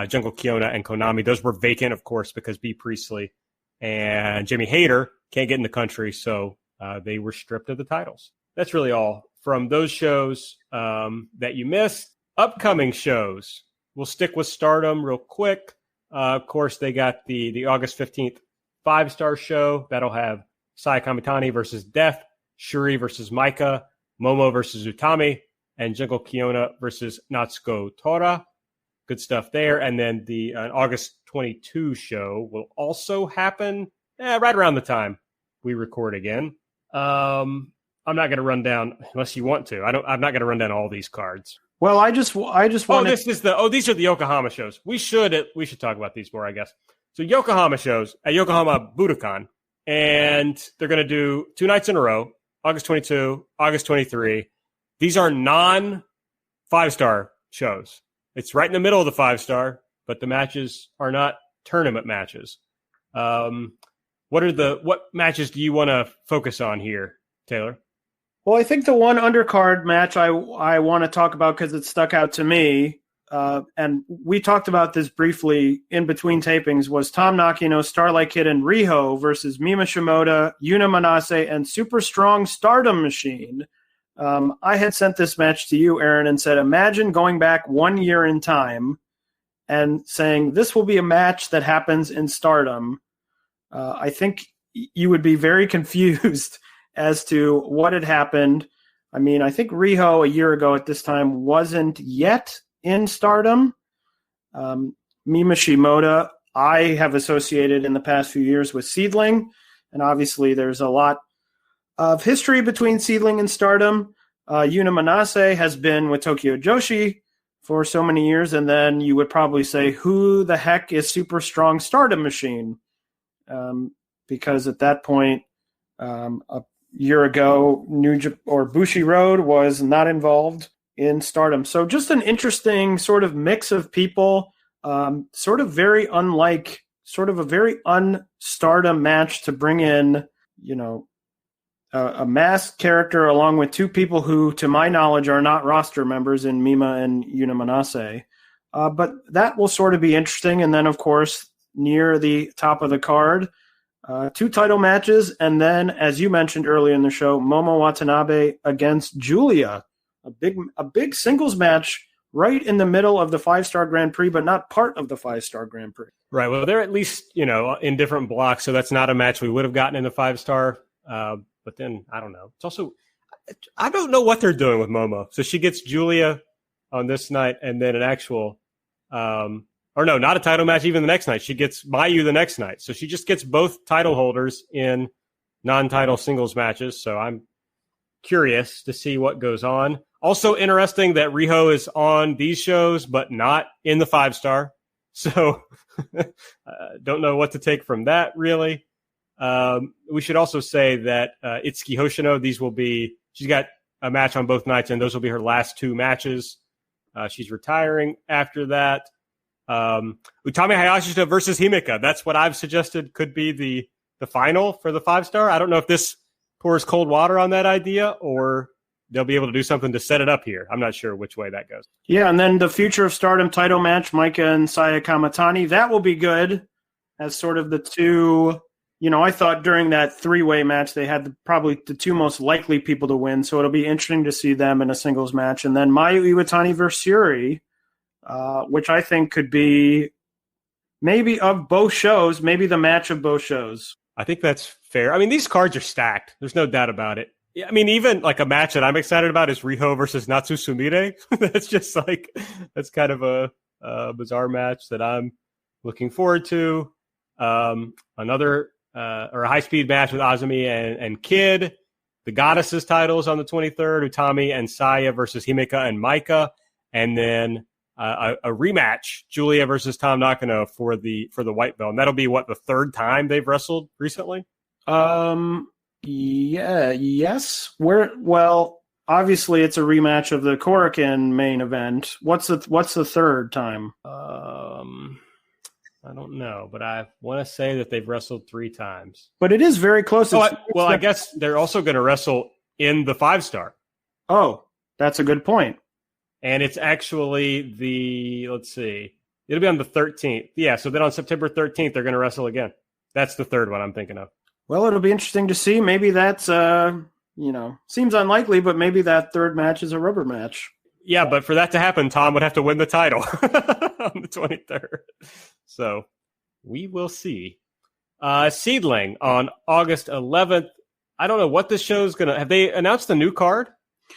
Jungle Kiona and Konami. Those were vacant, of course, because B. Priestley and Jimmy Hayter can't get in the country, so they were stripped of the titles. That's really all from those shows that you missed. Upcoming shows. We'll stick with Stardom real quick. Of course, they got the August 15th 5-star show. That'll have Saya Kamitani versus Death, Shuri versus Maika, Momo versus Utami, and Jungle Kiona versus Natsuko Tora. Good stuff there. And then the August 22 show will also happen right around the time we record again. I'm not going to run down unless you want to. I'm not going to run down all these cards. Well, I just want. These are the Yokohama shows. We should talk about these more, I guess. So Yokohama shows at Yokohama Budokan, and they're going to do 2 nights in a row. August 22, August 23. These are non-5-star shows. It's right in the middle of the 5-star, but the matches are not tournament matches. What matches do you want to focus on here, Taylor? Well, I think the one undercard match I want to talk about because it stuck out to me, and we talked about this briefly in between tapings, was Tom Nakino, Starlight Kid, and Riho versus Mima Shimoda, Yuna Manase, and Super Strong Stardom Machine. I had sent this match to you, Aaron, and said, imagine going back 1 year in time and saying, this will be a match that happens in Stardom. I think you would be very confused as to what had happened. I mean, I think Riho a year ago at this time wasn't yet in Stardom. Mima Shimoda, I have associated in the past few years with Seedling, and obviously there's a lot of history between Seedling and Stardom. Yuna Manase has been with Tokyo Joshi for so many years. And then you would probably say, who the heck is Super Strong Stardom Machine? Because at that point, a year ago, Bushi Road was not involved in Stardom. So just an interesting sort of mix of people, sort of very unlike, sort of a very un-Stardom match to bring in, a masked character along with two people who, to my knowledge, are not roster members in Mima and Yuna Manase. But that will sort of be interesting. And then, of course, near the top of the card, 2 title matches. And then, as you mentioned earlier in the show, Momo Watanabe against Julia. A big singles match right in the middle of the 5-star Grand Prix, but not part of the 5-star Grand Prix. Right. Well, they're at least, in different blocks. So that's not a match we would have gotten in the 5-star. But then, I don't know. It's also, I don't know what they're doing with Momo. So she gets Julia on this night and then an actual, or no, not a title match even the next night. She gets Mayu the next night. So she just gets both title holders in non-title singles matches. So I'm curious to see what goes on. Also interesting that Riho is on these shows, but not in the 5-star. So don't know what to take from that, really. We should also say that Itsuki Hoshino, she's got a match on both nights, and those will be her last 2 matches. She's retiring after that. Utami Hayashishita versus Himeka. That's what I've suggested could be the final for the 5-star. I don't know if this pours cold water on that idea or they'll be able to do something to set it up here. I'm not sure which way that goes. Yeah, and then the Future of Stardom title match, Maika and Saya Kamatani, that will be good as sort of the 2... I thought during that 3-way match, they had probably the 2 most likely people to win. So it'll be interesting to see them in a singles match. And then Mayu Iwatani versus Yuri, which I think could be maybe of both shows, maybe the match of both shows. I think that's fair. I mean, these cards are stacked. There's no doubt about it. I mean, even like a match that I'm excited about is Riho versus Natsu Sumire. That's kind of a bizarre match that I'm looking forward to. Another or a high-speed match with Azumi and Kid. The Goddesses titles on the 23rd, Utami and Saya versus Himeka and Maika. And then a rematch, Julia versus Tom Nakano for the white belt. And that'll be, the 3rd time they've wrestled recently? Yes. Obviously it's a rematch of the Korakuen main event. What's the 3rd time? I don't know, but I want to say that they've wrestled 3 times. But it is very close. I guess they're also going to wrestle in the 5-star. Oh, that's a good point. And it's actually let's see, it'll be on the 13th. Yeah, so then on September 13th, they're going to wrestle again. That's the 3rd one I'm thinking of. Well, it'll be interesting to see. Maybe that's, seems unlikely, but maybe that 3rd match is a rubber match. Yeah, but for that to happen, Tom would have to win the title on the 23rd. So we will see. Seedling on August 11th. I don't know what this show is going to... Have they announced the new card?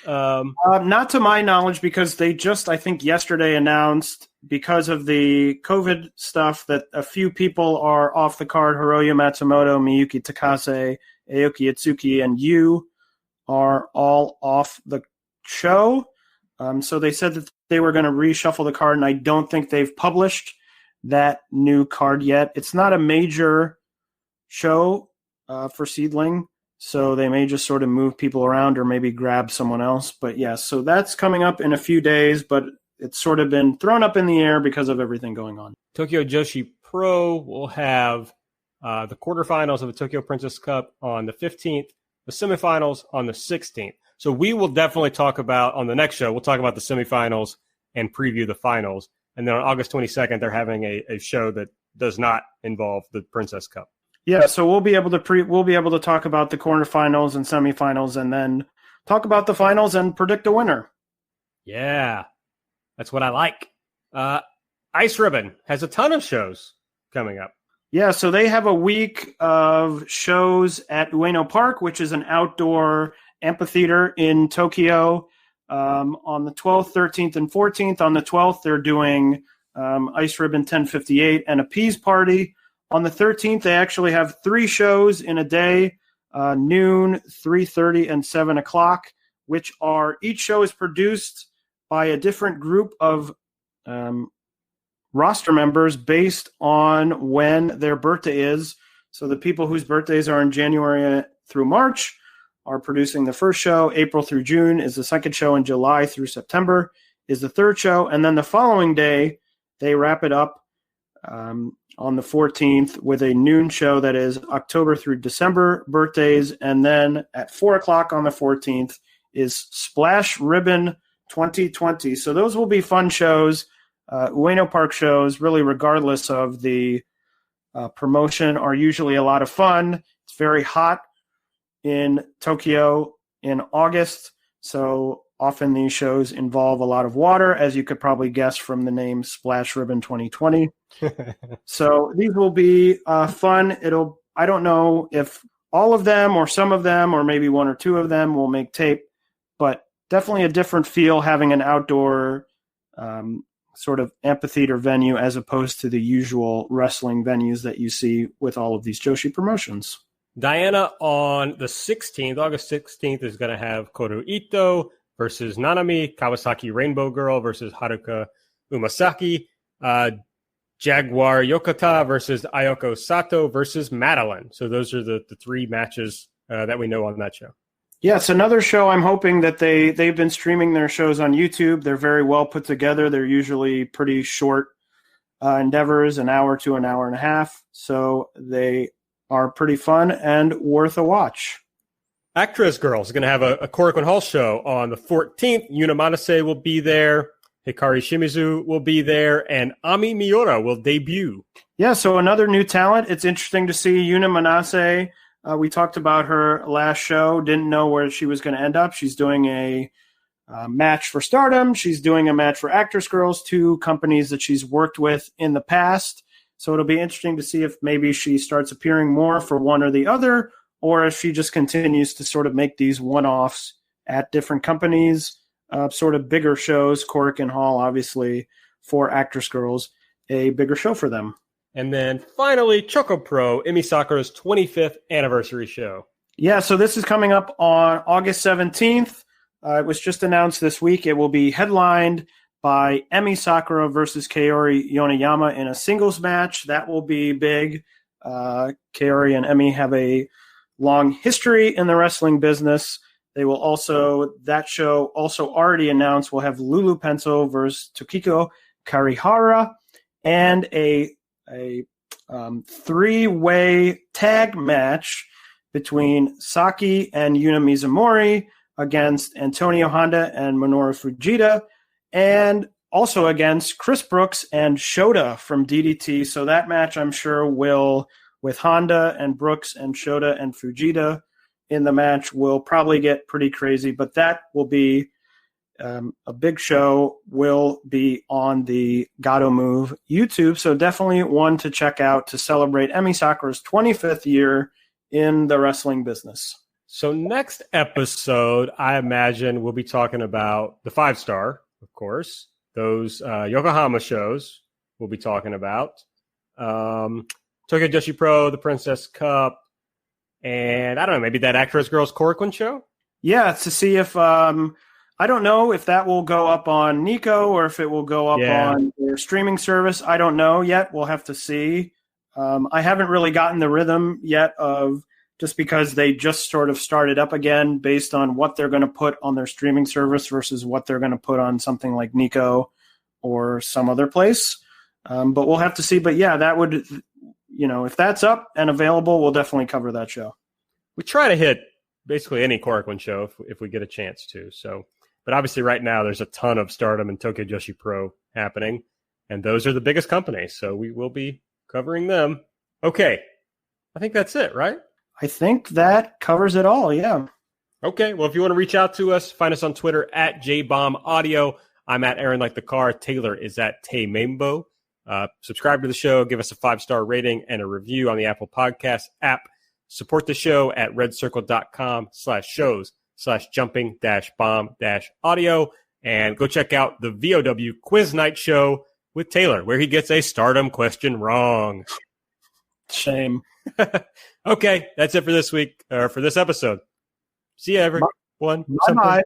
Not to my knowledge, because they just, I think, yesterday announced, because of the COVID stuff, that a few people are off the card. Hiroya Matsumoto, Miyuki Takase, Aoki Itsuki, and Yu are all off the show. So they said that they were going to reshuffle the card, and I don't think they've published that new card yet. It's not a major show for Seedling, so they may just sort of move people around or maybe grab someone else. But yeah, so that's coming up in a few days, but it's sort of been thrown up in the air because of everything going on. Tokyo Joshi Pro will have the quarterfinals of the Tokyo Princess Cup on the 15th, the semifinals on the 16th. So we will definitely talk about, on the next show, we'll talk about the semifinals and preview the finals. And then on August 22nd, they're having a show that does not involve the Princess Cup. Yeah, so we'll be able to talk about the quarterfinals and semifinals, and then talk about the finals and predict a winner. Yeah, that's what I like. Ice Ribbon has a ton of shows coming up. Yeah, so they have a week of shows at Ueno Park, which is an outdoor amphitheater in Tokyo. On the 12th, 13th, and 14th. On the 12th, they're doing Ice Ribbon 1058 and a Peas Party. On the 13th, they actually have 3 shows in a day, noon, 3:30, and 7 o'clock, which are, each show is produced by a different group of roster members based on when their birthday is. So the people whose birthdays are in January through March are producing the first show. April through June is the second show, and July through September is the third show. And then the following day, they wrap it up on the 14th with a noon show that is October through December birthdays. And then at 4 o'clock on the 14th is Splash Ribbon 2020. So those will be fun shows, Ueno Park shows, really regardless of the promotion, are usually a lot of fun. It's very hot in Tokyo in August, so often these shows involve a lot of water, as you could probably guess from the name Splash Ribbon 2020. So these will be fun. I don't know if all of them or some of them or maybe one or two of them will make tape, but definitely a different feel having an outdoor sort of amphitheater venue as opposed to the usual wrestling venues that you see with all of these Joshi promotions. Diana on the 16th, August 16th, is going to have Koru Ito versus Nanami, Kawasaki Rainbow Girl versus Haruka Umasaki, Jaguar Yokota versus Ayako Sato versus Madeline. So those are the three matches that we know on that show. Yes, another show I'm hoping that they've been streaming their shows on YouTube. They're very well put together. They're usually pretty short endeavors, an hour to an hour and a half. So they are pretty fun and worth a watch. ActWres Girl'z is going to have a Korakuen Hall show on the 14th. Yuna Manase will be there. Hikari Shimizu will be there. And Ami Miura will debut. Yeah, so another new talent. It's interesting to see Yuna Manase. We talked about her last show. Didn't know where she was going to end up. She's doing a match for Stardom. She's doing a match for ActWres Girl'z, two companies that she's worked with in the past. So it'll be interesting to see if maybe she starts appearing more for one or the other, or if she just continues to sort of make these one-offs at different companies, sort of bigger shows. Korakuen Hall, obviously, for ActWres Girl'z, a bigger show for them. And then finally, ChocoPro, Emi Sakura's 25th anniversary show. Yeah, so this is coming up on August 17th. It was just announced this week. It will be headlined by Emi Sakura versus Kaori Yoneyama in a singles match. That will be big. Kaori and Emi have a long history in the wrestling business. They will also, that show also already announced, will have Lulu Penso versus Tokiko Karihara and a three-way tag match between Saki and Yuna Mizumori against Antonio Honda and Minoru Fujita, and also against Chris Brooks and Shota from DDT. So that match, I'm sure, will, with Honda and Brooks and Shota and Fujita in the match, will probably get pretty crazy. But that will be a big show, will be on the Gato Move YouTube. So definitely one to check out to celebrate Emi Sakura's 25th year in the wrestling business. So next episode, I imagine we'll be talking about the 5-star, of course. Those Yokohama shows we'll be talking about. Tokyo Joshi Pro, the Princess Cup, and I don't know, maybe that ActWres Girl'z Korakuen show? Yeah, to see if I don't know if that will go up on Nico or if it will go up on their streaming service. I don't know yet. We'll have to see. I haven't really gotten the rhythm yet of, just because they just sort of started up again based on what they're going to put on their streaming service versus what they're going to put on something like Nico or some other place. But we'll have to see. But yeah, that would, if that's up and available, we'll definitely cover that show. We try to hit basically any Korakuen show if we get a chance to. So, but obviously right now there's a ton of Stardom and Tokyo Joshi Pro happening, and those are the biggest companies. So we will be covering them. Okay. I think that's it, right? I think that covers it all, yeah. Okay, well, if you want to reach out to us, find us on Twitter at JBombAudio. I'm at Aaron Like the Car. Taylor is at Taymambo. Subscribe to the show, give us a 5-star rating and a review on the Apple Podcast app. Support the show at redcircle.com/shows/jumping-bomb-audio. And go check out the VOW Quiz Night show with Taylor, where he gets a Stardom question wrong. Shame. Okay, that's it for this week, or for this episode. See you, everyone. Bye-bye.